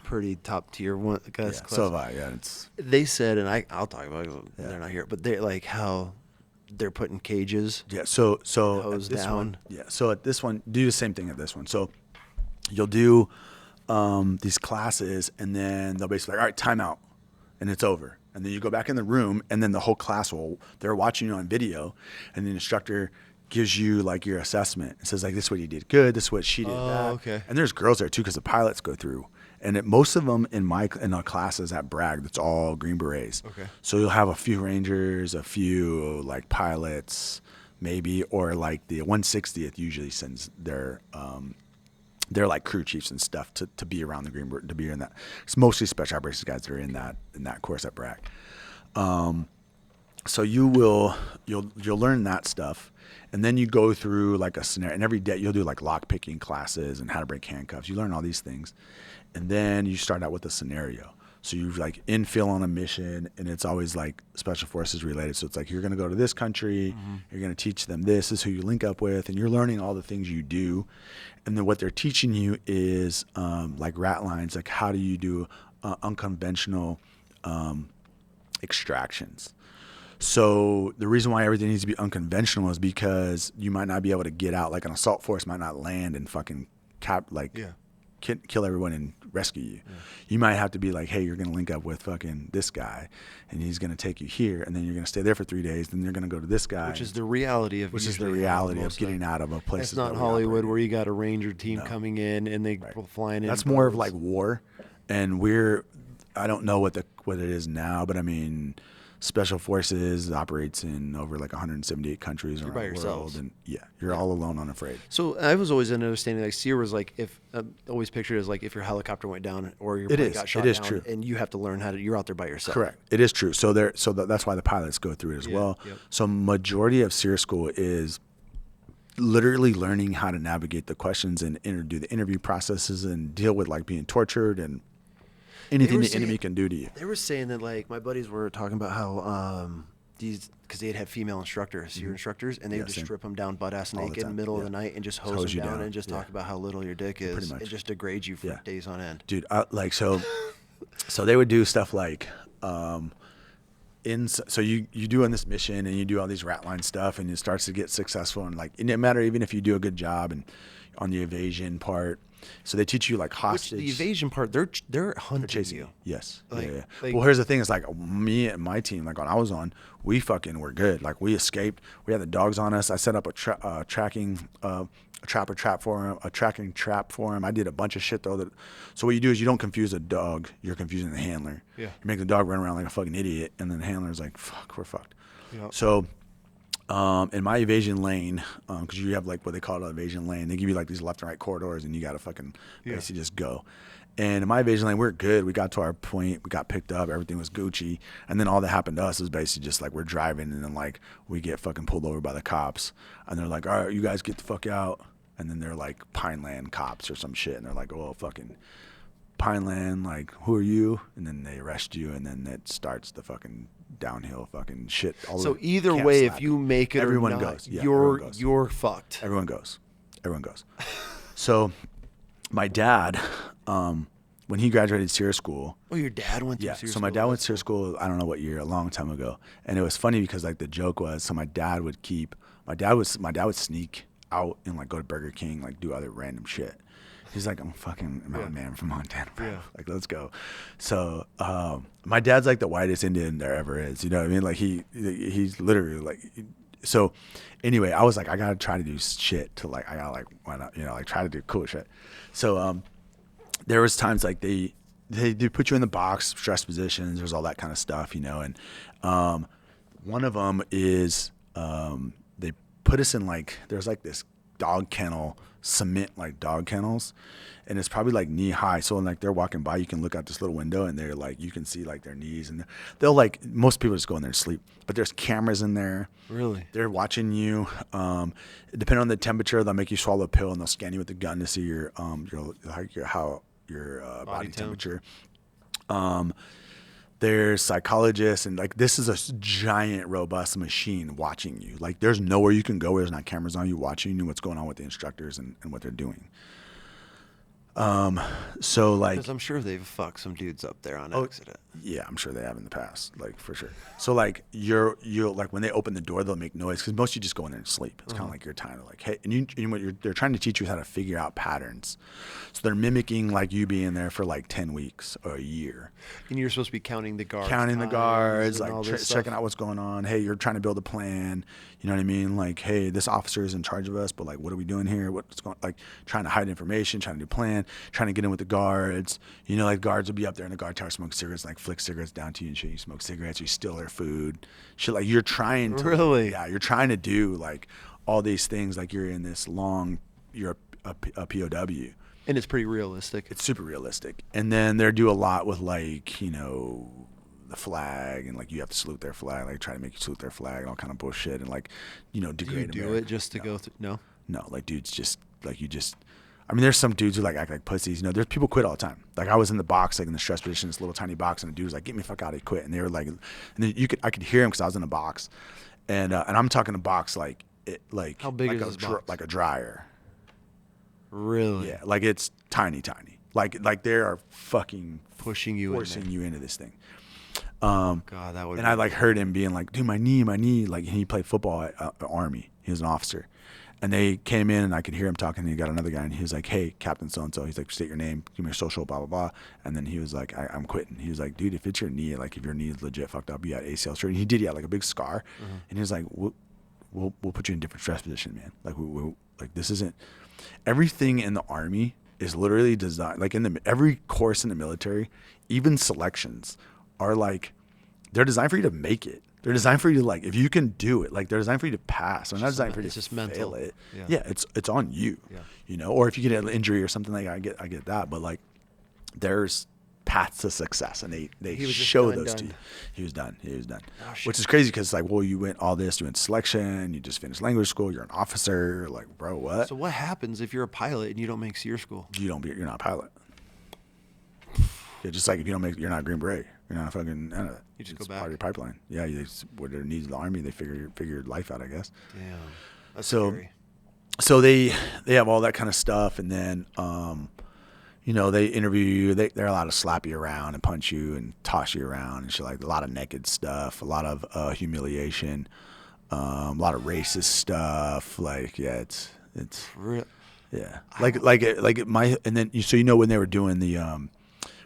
pretty top tier one class. So have I. Yeah, it's They said, and I'll talk about it. They're not here, but they like how they're putting cages. yeah. So Hose at this down. one, yeah. So at this one, do the same thing at this one. So you'll do these classes, and then they'll basically like, all right, time out, and it's over. And then you go back in the room, and then the whole class they're watching you on video, and the instructor gives you like your assessment. It says like, this is what you did good, this is what she did bad. Okay. And there's girls there too, because the pilots go through. And most of them in our classes at Bragg, that's all Green Berets. Okay. So you'll have a few Rangers, a few like pilots, maybe, or like the 160th usually sends their like crew chiefs and stuff to be around the Green Beret, to be in that. It's mostly special operations guys that are in that course at Bragg. So you'll learn that stuff, and then you go through like a scenario. And every day you'll do like lock picking classes and how to break handcuffs. You learn all these things, and then you start out with a scenario. So you like infill on a mission, and it's always like special forces related. So it's like, you're going to go to this country, you're going to teach them this is who you link up with, and you're learning all the things you do. And then what they're teaching you is like rat lines, like how do you do unconventional extractions. So the reason why everything needs to be unconventional is because you might not be able to get out. Like an assault force might not land and fucking kill everyone and rescue you. Yeah. You might have to be like, hey, you're going to link up with fucking this guy, and he's going to take you here, and then you're going to stay there for 3 days, then you're going to go to this guy. Which is the reality of getting out of a place. It's not Hollywood where you got a Ranger team coming in and they flying in. That's more of like war, and I don't know what it is now, but I mean, Special Forces operates in over like 178 countries around the world, and you're all alone, unafraid. So I was always understanding like SEER was like if always pictured as like if your helicopter went down or your plane got shot down, true. And you have to learn how to. You're out there by yourself. Correct. It is true. So that's why the pilots go through it as well. Yep. So majority of SEER school is literally learning how to navigate the questions and do the interview processes and deal with like being tortured and anything the enemy can do to you. They were saying that like my buddies were talking about how because they'd have female instructors, SEER instructors, and they would just strip them down butt ass naked in the middle of the night and just hose them down and just talk about how little your dick is and just degrade you for days on end. Dude, so they would do stuff like so you do on this mission and you do all these rat line stuff and it starts to get successful, and like it doesn't matter even if you do a good job and on the evasion part. So they teach you like hostage. The evasion part, they're hunting chasing you. Yes. Like, yeah. Like, well, here's the thing: is like me and my team, like when I was on, we fucking were good. Like we escaped. We had the dogs on us. I set up a tracking trap for him. I did a bunch of shit though. So what you do is you don't confuse a dog. You're confusing the handler. Yeah. You make the dog run around like a fucking idiot, and then the handler's like, "Fuck, we're fucked." Yep. So. In my evasion lane, because you have like what they call an evasion lane, they give you like these left and right corridors, and you got to fucking basically just go. And in my evasion lane, we're good. We got to our point. We got picked up. Everything was Gucci. And then all that happened to us was basically just like we're driving, and then like we get fucking pulled over by the cops, and they're like, "All right, you guys get the fuck out." And then they're like Pineland cops or some shit, and they're like, "Oh, fucking Pineland, like who are you?" And then they arrest you, and then it starts the fucking downhill fucking shit. So either way, if you make it everyone or not, goes. Yeah, everyone goes. You're fucked. Everyone goes. So my dad, when he graduated SEER school. Oh, your dad went to SEER school? So my dad went to SEER school, I don't know what year, a long time ago. And it was funny because like the joke was, so my dad would sneak out and like go to Burger King, like do other random shit. He's like, I'm a man from Montana, bro. Yeah. Like, let's go. So my dad's like the whitest Indian there ever is. You know what I mean? Like he's literally like. So anyway, I was like, I gotta try to do shit to like, I gotta like, why not? You know, like try to do cool shit. So there was times like they do put you in the box, stress positions. There's all that kind of stuff, you know. And one of them is they put us in like, there's like this dog kennel, cement like dog kennels, and it's probably like knee high. So when like they're walking by, you can look out this little window and they're like, you can see like their knees, and they'll like, most people just go in there and sleep, but there's cameras in there. Really? They're watching you. Depending on the temperature, they'll make you swallow a pill and they'll scan you with a gun to see your body temperature. There's psychologists, and like this is a giant, robust machine watching you. Like there's nowhere you can go where there's not cameras on you watching you, what's going on with the instructors and what they're doing. So like, Because I'm sure they've fucked some dudes up there on oh, accident. yeah, I'm sure they have in the past, like for sure. So like you're like when they open the door, they'll make noise because most you just go in there and sleep. It's kind of like your time to like, hey, and they're trying to teach you how to figure out patterns. So they're mimicking like you being there for like 10 weeks or a year. And you're supposed to be counting the guards. Counting the guards, and like all this checking stuff. out what's going on. Hey, you're trying to build a plan. You know what I mean? Like, hey, this officer is in charge of us, but like, what are we doing here? What's going? Like, trying to hide information, trying to do plan, trying to get in with the guards. You know, like guards will be up there in the guard tower smoking cigarettes, and, like flick cigarettes down to you and shit. You smoke cigarettes, you steal their food, shit. Like you're trying to, Really? yeah, you're trying to do like all these things. Like you're in this long, you're a POW. And it's pretty realistic. It's super realistic. And then they do a lot with like, you know, the flag and like you have to salute their flag, like try to make you salute their flag and all kind of bullshit and like, you know, Do you degrade do America. it just to go through? No. No, like dudes just like you just. I mean, there's some dudes who like act like pussies. You know, there's people quit all the time. Like I was in the box, like in the stress position, this little tiny box, and the dude was like, "Get me the fuck out!" He quit, and they were like, and then I could hear him because I was in a box, and I'm talking a box like How big like is this box? like a dryer. Really? Yeah, like it's tiny. Like they are fucking Pushing you forcing in there. you into this thing. God, that would. And I like heard him being like, "Dude, my knee." Like he played football at Army. He was an officer, and they came in and I could hear him talking. And he got another guy, and he was like, "Hey, Captain so and so." He's like, "State your name, give me your social, blah blah blah." And then he was like, "I'm quitting." He was like, "Dude, if it's your knee, like if your knee is legit fucked up, you got ACL surgery." And he did, he had like a big scar, and he was like, "We'll put you in a different stress position, man. Like like this isn't everything in the Army." Is literally designed like in every course in the military, even selections are like they're designed for you to make it. They're designed for you to like if you can do it, like they're designed for you to pass. They're not designed for you it's to just fail mental. it. Yeah. Yeah, it's on you. Yeah. You know, or if you get an injury or something like I get that, but like there's paths to success and they He was just show done. those to you. He was done. Oh, shit. Which is crazy because like, well, you went all this, you went selection, you just finished language school, you're an officer, like, bro, what? So what happens if you're a pilot and you don't make SEER school? You're not a pilot. Yeah, just like if you don't make, you're not a Green Beret. You're not a fucking. None of that. You just It's go part of your back. pipeline. Yeah, what their needs of the Army, they figure your life out, I guess. Damn. That's So- scary. So they have all that kind of stuff, and then you know, they interview you. They're allowed to slap you around and punch you and toss you around and shit, like a lot of naked stuff, a lot of humiliation, a lot of racist stuff. Like yeah, it's Real. yeah, like my and then so you know when they were doing the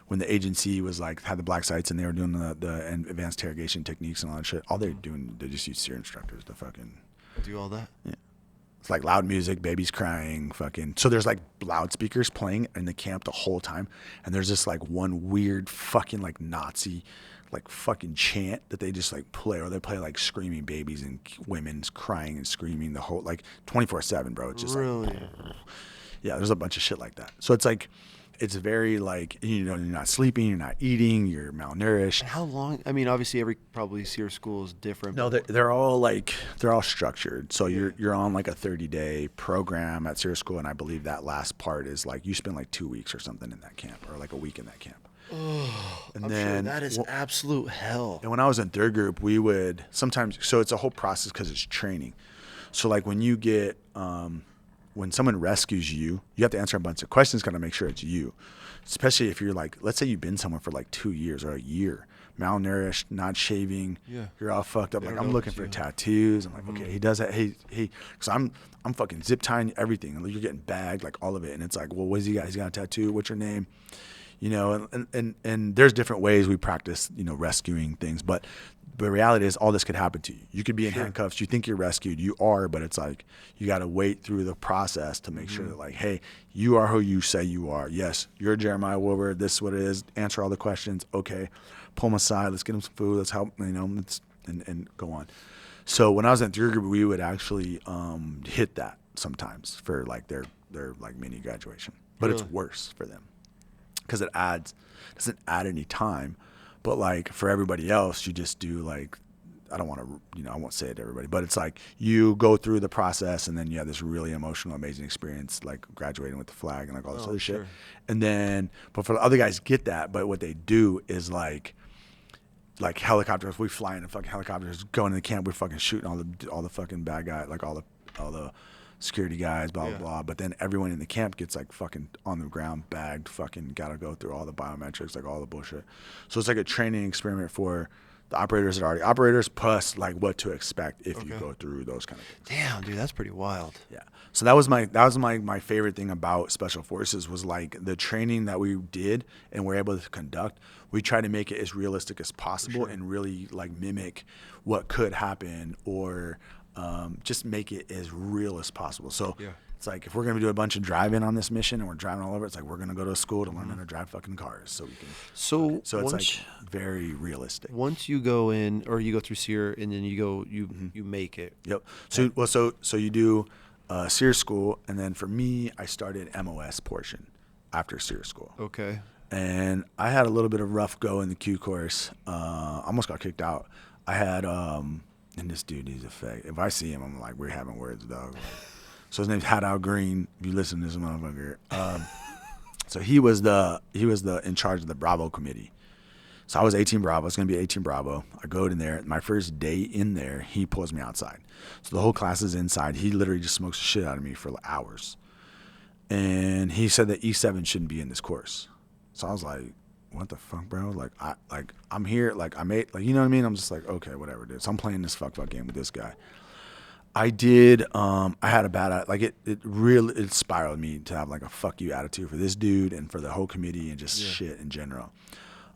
when the agency was like had the black sites and they were doing the advanced interrogation techniques and all that shit, all they're doing they just use SEER instructors to fucking Do all that? yeah. It's like loud music, babies crying, fucking. So there's like loudspeakers playing in the camp the whole time, and there's this like one weird fucking like Nazi, like fucking chant that they just like play, or they play like screaming babies and women's crying and screaming the whole like 24/7, bro. It's just Really? like, yeah. There's a bunch of shit like that. So it's like, it's very like you know you're not sleeping, you're not eating, you're malnourished. And how long? I mean, obviously every probably SEER school is different. No, but they're all structured. So you're on like a 30-day program at SEER School, and I believe that last part is like you spend like 2 weeks or something in that camp, or like a week in that camp. And I'm sure that is absolute hell. and when I was in third group, we would sometimes. So it's a whole process because it's training. So like when you get when someone rescues you, you have to answer a bunch of questions, got to make sure it's you. Especially if you're like, let's say you've been somewhere for like 2 years or a year, malnourished, not shaving, Yeah. you're all fucked up. They Like don't I'm know looking it's for you. tattoos. I'm like, okay, he does that. Because I'm fucking zip tying everything. Like, you're getting bagged, like all of it. And it's like, well, what does he got? He's got a tattoo. What's your name? You know, and there's different ways we practice, you know, rescuing things. But the reality is all this could happen to you. You could be in handcuffs. You think you're rescued. You are, but it's like you got to wait through the process to make sure that like, hey, you are who you say you are. Yes, you're Jeremiah Wilber. This is what it is. Answer all the questions. Okay, pull him aside. Let's get him some food. Let's help, you know, and go on. So when I was in third group, we would actually hit that sometimes for like their like mini graduation. But it's Really? worse for them because it doesn't add any time. But like for everybody else, you just do like, I don't want to, you know, I won't say it to everybody, but it's like you go through the process and then you have this really emotional, amazing experience, like graduating with the flag and like all this other shit. sure. And then, but for the other guys get that, but what they do is like helicopters, we fly in fucking helicopters, going to the camp, we're fucking shooting all the fucking bad guys, like all the security guys, blah, blah, blah. But then everyone in the camp gets like fucking on the ground, bagged, fucking got to go through all the biometrics, like all the bullshit. So it's like a training experiment for the operators that are already operators, plus like what to expect if you go through those kind of things. Damn, dude, that's pretty wild. Yeah. So that was my favorite thing about Special Forces was like the training that we did and we're able to conduct. We try to make it as realistic as possible and really like mimic what could happen or just make it as real as possible. So it's like if we're gonna do a bunch of driving on this mission and we're driving all over, it's like we're gonna go to a school to learn how to drive fucking cars, so we can. So it's like very realistic. Once you go in, or you go through SEER, and then you go, you make it. Yep. So so you do SEER school, and then for me, I started MOS portion after SEER school. Okay. And I had a little bit of rough go in the Q course. Almost got kicked out. I had and this dude, he's a fake. If I see him, I'm like, we're having words, dog. So his name's Hadow Green. If you listen to this motherfucker, so he was in charge of the Bravo committee. So I was 18 Bravo. It's gonna be 18 Bravo. I go in there. My first day in there, he pulls me outside. So the whole class is inside. He literally just smokes the shit out of me for hours. And he said that E7 shouldn't be in this course. So I was like, what the fuck, bro? I'm here. Like I made, like, you know what I mean? I'm just like, okay, whatever, dude. So I'm playing this fuck game with this guy. I had a bad, like it spiraled me to have like a fuck you attitude for this dude and for the whole committee and just shit in general.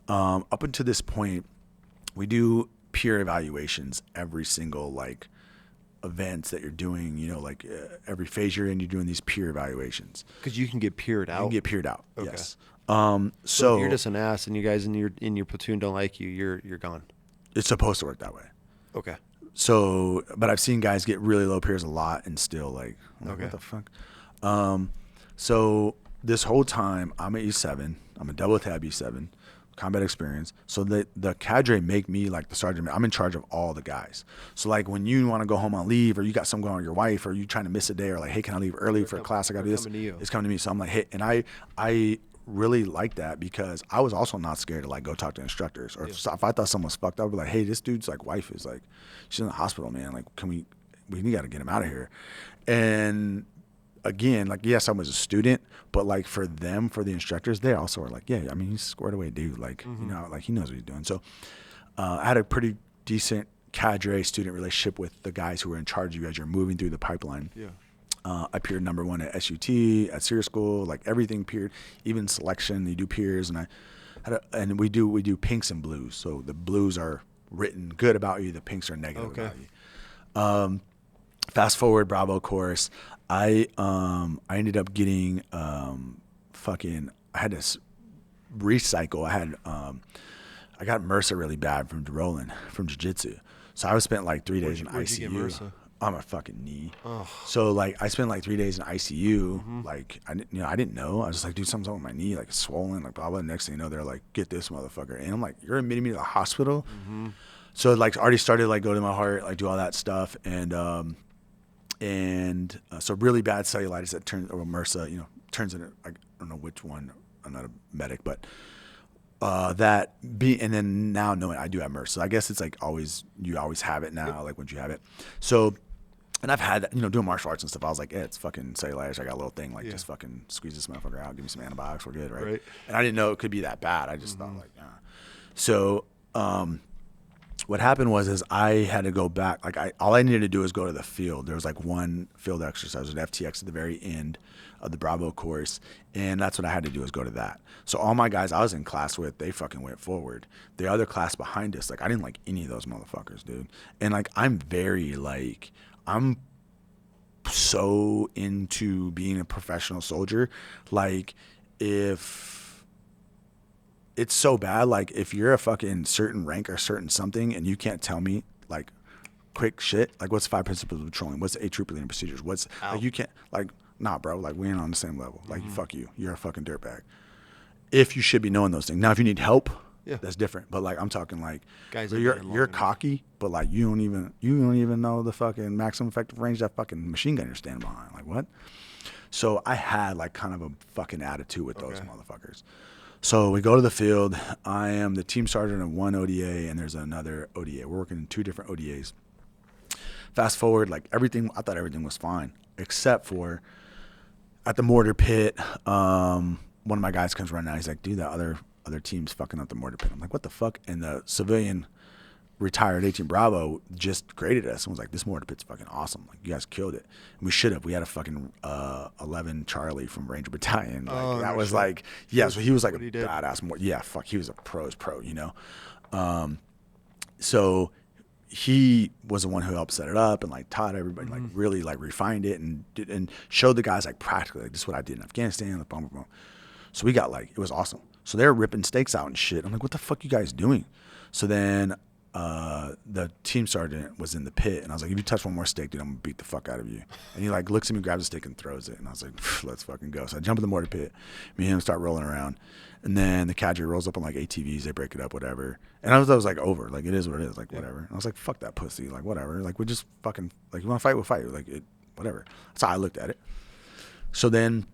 Up until this point, we do peer evaluations every single like events that you're doing, you know, like every phase you're in, you're doing these peer evaluations. Because you can get peered out. You can get peered out. Okay. Yes. So if you're just an ass and you guys in your platoon don't like you, you're gone. It's supposed to work that way. Okay. So, but I've seen guys get really low peers a lot and still like, what the fuck? So this whole time I'm at E7, I'm a double tab E7, combat experience. So the cadre make me like the sergeant. I'm in charge of all the guys. So like when you want to go home on leave or you got something going on with your wife or you trying to miss a day or like, hey, can I leave early for a class? I got to do this. It's coming to me. So I'm like, hey, and I really like that because I was also not scared to like go talk to instructors or if I thought someone was fucked up, I'd be like, hey, this dude's like wife is like, she's in the hospital, man. Like, we got to get him out of here. And again, like, yes, I was a student, but like for them, for the instructors, they also were like, yeah, I mean, he's squared away, dude. Like, you know, like he knows what he's doing. So I had a pretty decent cadre student relationship with the guys who were in charge of you as you're moving through the pipeline. Yeah. I peered number 1 at SUT, at SEER school, like everything peered, even selection, you do peers. And we do pinks and blues. So the blues are written good about you, the pinks are negative about you. Fast forward Bravo course, I ended up getting I had to recycle. I got MRSA really bad from rolling from jiu-jitsu. So I spent like 3 days in ICU. On my fucking knee. Oh. So like I spent like 3 days in ICU. Like I didn't know. I was just like, dude, something's wrong with my knee, like it's swollen, like blah blah. Next thing you know, they're like, get this motherfucker. And I'm like, you're admitting me to the hospital. So like already started like go to my heart, like do all that stuff, and so really bad cellulitis that turns, or MRSA, you know, turns into, I don't know which one. I'm not a medic, but and then now knowing I do have MRSA, so I guess it's like you always have it now, like once you have it. So. And I've had, you know, doing martial arts and stuff. I was like, it's fucking cellulitis. I got a little thing, like just fucking squeeze this motherfucker out, give me some antibiotics, we're good, right? And I didn't know it could be that bad. I just thought like, So what happened was I had to go back. Like all I needed to do was go to the field. There was like one field exercise, an FTX at the very end of the Bravo course, and that's what I had to do was go to that. So all my guys I was in class with, they fucking went forward. The other class behind us, like I didn't like any of those motherfuckers, dude. And like I'm so into being a professional soldier. Like if it's so bad, like if you're a fucking certain rank or certain something and you can't tell me like quick shit, like what's 5 principles of patrolling? What's the 8 troop leading procedures? What's like, you can't like, nah, bro, like we ain't on the same level. Like fuck you. You're a fucking dirtbag. If you should be knowing those things. Now, if you need help, that's different. But like I'm talking like guys, you're cocky, but like you don't even know the fucking maximum effective range of that fucking machine gun you're standing behind. Like what? So I had like kind of a fucking attitude with those motherfuckers. So we go to the field. I am the team sergeant of one ODA and there's another ODA. We're working in 2 different ODAs. Fast forward, like I thought everything was fine, except for at the mortar pit, one of my guys comes running out. He's like, dude, that other team's fucking up the mortar pit. I'm like, what the fuck? And the civilian retired 18 Bravo just graded us and was like, this mortar pit's fucking awesome. Like, you guys killed it. And we should have. We had a fucking 11 Charlie from Ranger Battalion. Like, that was like, yeah, so he was like a badass. Yeah, fuck, he was a pro's pro, you know? So he was the one who helped set it up and like taught everybody, like really like refined it and showed the guys like practically, like, this is what I did in Afghanistan, like, boom, boom, boom. So we got like, it was awesome. So they were ripping stakes out and shit. I'm like, what the fuck you guys doing? So then the team sergeant was in the pit, and I was like, if you touch one more stake, dude, I'm gonna beat the fuck out of you. And he like looks at me, grabs a stick, and throws it. And I was like, let's fucking go. So I jump in the mortar pit. Me and him start rolling around, and then the cadre rolls up on like ATVs. They break it up, whatever. And I was like, over. Like, it is what it is. Like, whatever. And I was like, fuck that pussy. Like, whatever. Like, we just fucking, like, you want to fight, we'll fight. Like, it, whatever. That's how I looked at it. So then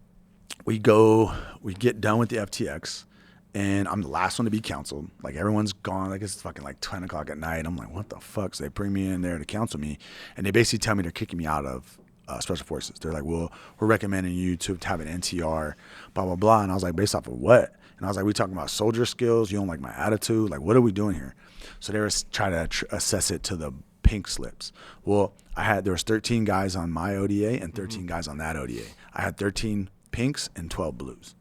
we get done with the FTX. And I'm the last one to be counseled. Like, everyone's gone. Like, it's fucking like 10 o'clock at night. I'm like, what the fuck? So they bring me in there to counsel me. And they basically tell me they're kicking me out of Special Forces. They're like, well, we're recommending you to have an NTR, blah, blah, blah. And I was like, based off of what? And I was like, we talking about soldier skills? You don't like my attitude? Like, what are we doing here? So they were trying to assess it to the pink slips. Well, there was 13 guys on my ODA and 13 guys on that ODA. I had 13 pinks and 12 blues.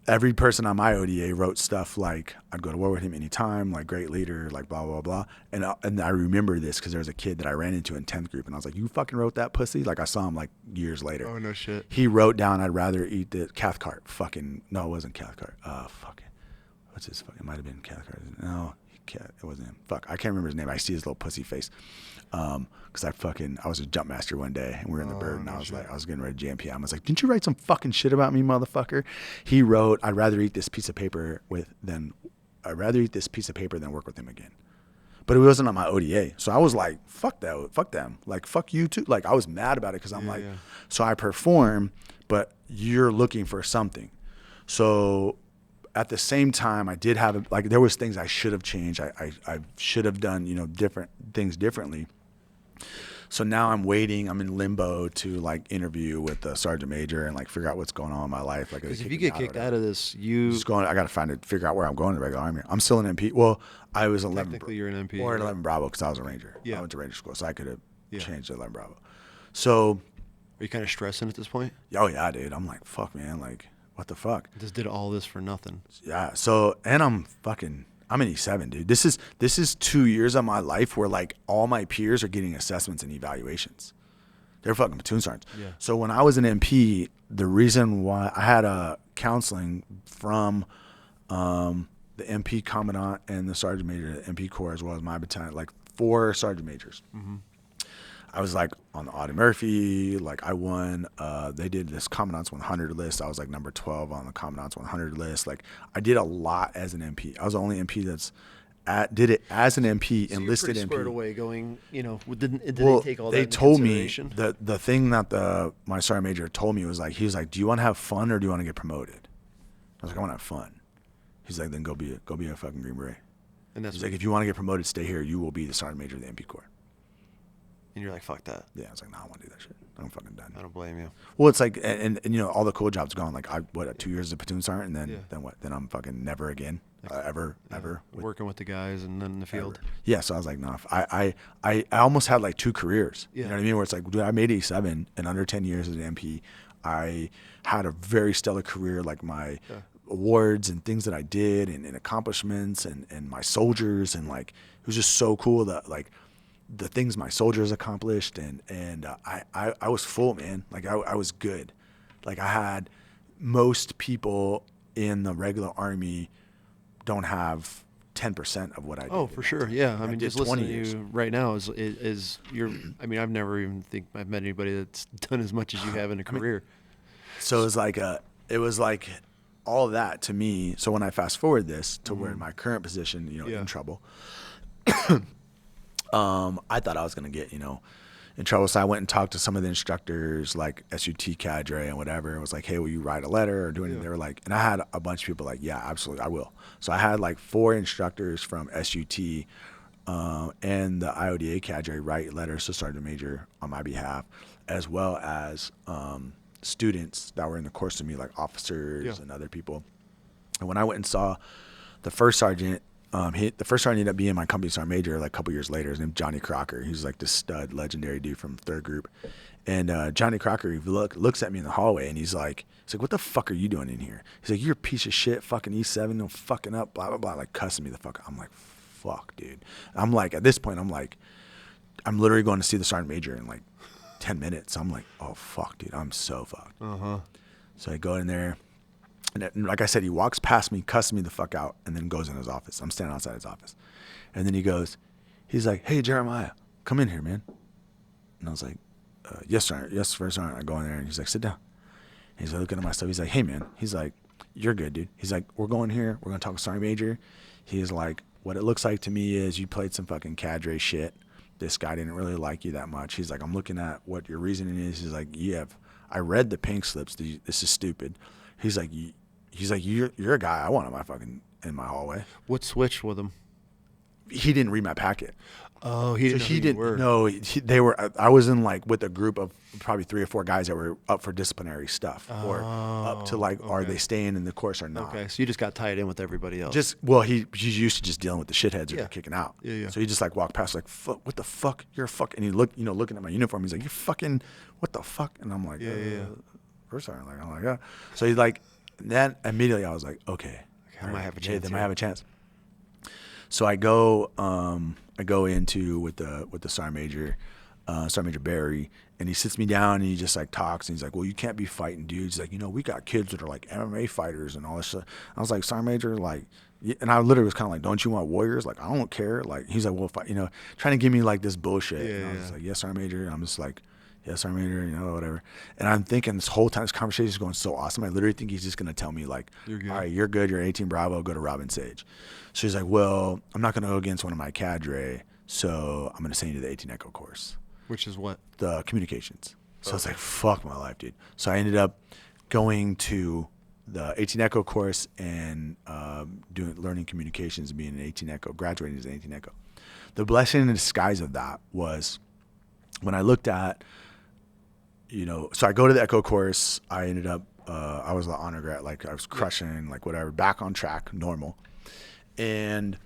Every person on my ODA wrote stuff like, I'd go to war with him anytime, like, great leader, like, blah, blah, blah. And I remember this because there was a kid that I ran into in 10th group, and I was like, you fucking wrote that, pussy? Like, I saw him, like, years later. Oh, no shit. He wrote down, I'd rather eat the Cathcart. Fucking, no, it wasn't Cathcart. Fuck it. What's his fucking, it might have been Cathcart. No, it wasn't him. Fuck, I can't remember his name. I see his little pussy face. Because I was a jump master one day, and we were in the bird, and I was getting ready to JMP. I was like, didn't you write some fucking shit about me, motherfucker? He wrote, I'd rather eat this piece of paper than work with him again. But it wasn't on my ODA. So I was like, fuck that, fuck them. Like, fuck you too. Like, I was mad about it because I'm so I perform, but you're looking for something. So at the same time, I did have, like, there was things I should have changed. I should have done, different things differently. So now I'm waiting. I'm in limbo to, like, interview with the sergeant major and, like, figure out what's going on in my life. Like, because if you get kicked out of this, I got to figure out where I'm going to the regular army. I'm still an MP. Well, I was 11. Technically, you're an MP. Or an 11 Bravo because I was a Ranger. Yeah. I went to Ranger School, so I could have changed to 11 Bravo. So. Are you kind of stressing at this point? Oh, yeah, dude. I'm like, fuck, man. Like, what the fuck? Just did all this for nothing. Yeah. So, and I'm in E7, dude. This is 2 years of my life where, like, all my peers are getting assessments and evaluations. They're fucking platoon sergeants. Yeah. So when I was an MP, the reason why I had a counseling from the MP commandant and the sergeant major, the MP corps, as well as my battalion, like 4 sergeant majors. Mm-hmm. I was like on the Audie Murphy, like I won, they did this Commandant's 100 list. I was like number 12 on the Commandant's 100 list. Like, I did a lot as an MP. I was the only MP did it as an MP, so enlisted MP. Squared away going, didn't take all that they told me the thing that my sergeant major told me was like, he was like, do you want to have fun or do you want to get promoted? I was like, I want to have fun. He's like, then go be a fucking Green Beret. And he's like, if you want to get promoted, stay here. You will be the sergeant major of the MP Corps. And you're like, fuck that. Yeah, I was like, no, I want to do that shit. I'm fucking done. I don't blame you. Well, it's like, and all the cool jobs gone. Like, 2 years as a platoon sergeant, and then what? Then I'm fucking never again, ever. Working with the guys and then in the field. Ever. Yeah, so I was like, no, I almost had like 2 careers. Yeah. You know what I mean? Where it's like, dude, I made E7 in under 10 years as an MP. I had a very stellar career, like my awards and things that I did and accomplishments and my soldiers, and like, it was just so cool that, like, the things my soldiers accomplished, and I was full, man. Like, I was good. Like, I had, most people in the regular army don't have 10% of what I did. Oh, for sure. Yeah. I mean, just listening to you right now is you're, I mean, I've never even think I've met anybody that's done as much as you have in a career. So it was like all of that to me. So when I fast forward this to where in my current position, in trouble, I thought I was going to get, in trouble. So I went and talked to some of the instructors, like SUT cadre and whatever. It was like, hey, will you write a letter or do anything? They were like, and I had a bunch of people like, yeah, absolutely, I will. So I had like 4 instructors from SUT and the IODA cadre write letters to Sergeant Major on my behalf, as well as students that were in the course with me, like officers and other people. And when I went and saw the first sergeant, the first sergeant ended up being my company sergeant major like a couple years later. His name's Johnny Crocker. He was like this stud, legendary dude from 3rd Group. And Johnny Crocker, he looks at me in the hallway, and he's like, what the fuck are you doing in here? He's like, you're a piece of shit, fucking E7, no fucking up, blah, blah, blah, like cussing me the fuck up. I'm like, fuck, dude. I'm like, at this point, I'm like, I'm literally going to see the sergeant major in like 10 minutes. I'm like, oh, fuck, dude, I'm so fucked. So I go in there, and like I said, he walks past me, cusses me the fuck out, and then goes in his office. I'm standing outside his office. And then he's like, hey, Jeremiah, come in here, man. And I was like, yes, sir. Yes, first sergeant. I go in there, and he's like, sit down. And he's like, looking at my stuff. He's like, hey, man. He's like, you're good, dude. He's like, we're going here. We're going to talk with Sergeant Major. He's like, what it looks like to me is you played some fucking cadre shit. This guy didn't really like you that much. He's like, I'm looking at what your reasoning is. He's like, I read the pink slips. This is stupid. He's like, you're a guy I want in my hallway. What switched with him? He didn't read my packet. Oh, he didn't. No, they were. I was in like with a group of probably 3 or 4 guys that were up for disciplinary stuff, or up to like, are they staying in the course or not? Okay, so you just got tied in with everybody else. He's used to just dealing with the shitheads who are kicking out. Yeah. So he just like walked past like, what the fuck? You're a fuck. And he looking at my uniform. He's like, you fucking, what the fuck? And I'm like, first sergeant. I'm like, yeah. So he's like, then immediately I was like, okay, I might have a chance. They might have a chance. So I go into with the sergeant major, Sergeant Major Barry, and he sits me down and he just like talks, and he's like, well, you can't be fighting dudes. He's like, we got kids that are like MMA fighters and all this stuff. I was like, Sergeant Major, like, and I literally was kind of like, don't you want warriors? Like, I don't care. Like, he's like, well, if I, trying to give me like this bullshit. And I was just like, yes, Sergeant Major. And I'm just like, yes, Sergeant Major, whatever. And I'm thinking this whole time, this conversation is going so awesome. I literally think he's just going to tell me like, all right, you're good. You're 18 Bravo. Go to Robin Sage. So he's like, well, I'm not going to go against one of my cadre. So I'm going to send you to the 18 Echo course. Which is what? The communications. So I was like, fuck my life, dude. So I ended up going to the 18 Echo course and learning communications, being an 18 Echo, graduating as an 18 Echo. The blessing in disguise of that was when I looked at, so I go to the Echo course. I ended up, I was the honor grad, like I was crushing, like whatever, back on track, normal. And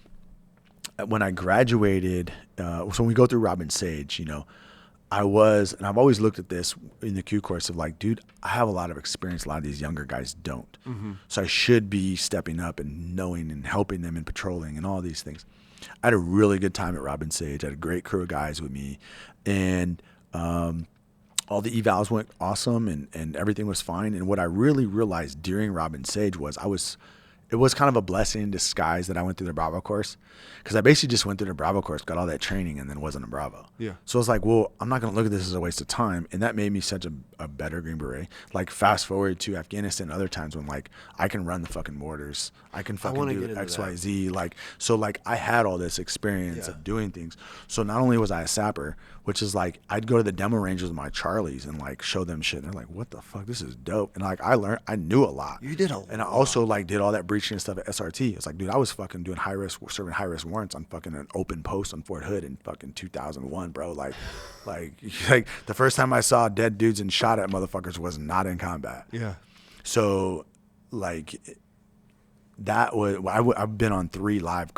when I graduated, so when we go through Robin Sage, and I've always looked at this in the Q course of like, dude, I have a lot of experience. A lot of these younger guys don't. Mm-hmm. So I should be stepping up and knowing and helping them in patrolling and all these things. I had a really good time at Robin Sage. I had a great crew of guys with me, and all the evals went awesome, and everything was fine. And what I really realized during Robin Sage was it was kind of a blessing in disguise that I went through the Bravo course, because I basically just went through the Bravo course, got all that training, and then wasn't a Bravo. Yeah. So I was like, well, I'm not going to look at this as a waste of time. And that made me such a better Green Beret. Like fast forward to Afghanistan, other times when like I can run the fucking mortars, I can fucking do X, Y, Z. Like, so like I had all this experience of doing things. So not only was I a sapper, which is like, I'd go to the demo ranges with my Charlies and like show them shit. And they're like, what the fuck? This is dope. And like, I knew a lot. You did a lot. And I also like did all that breaching and stuff at SRT. It's like, dude, I was fucking doing serving high risk warrants on fucking an open post on Fort Hood in fucking 2001, bro. Like the first time I saw dead dudes and shot at motherfuckers was not in combat. Yeah. So like that was, I've been on 3 live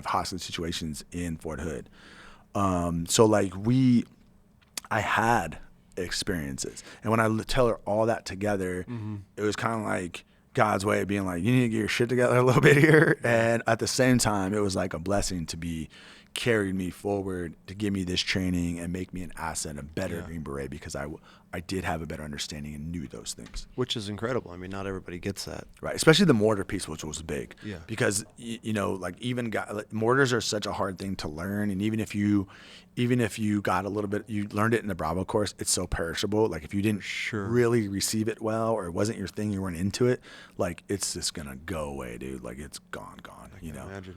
hostage situations in Fort Hood. So like I had experiences, and when I tell her all that together, it was kind of like God's way of being like, you need to get your shit together a little bit here. And at the same time, it was like a blessing to be carried me forward to give me this training and make me an asset, a better Green Beret, because I did have a better understanding and knew those things. Which is incredible. I mean, not everybody gets that. Right. Especially the mortar piece, which was big. Yeah. Because, like even mortars are such a hard thing to learn. And even if you got a little bit, you learned it in the Bravo course, it's so perishable. Like if you didn't really receive it well, or it wasn't your thing, you weren't into it, like it's just going to go away, dude. Like it's gone, Imagine.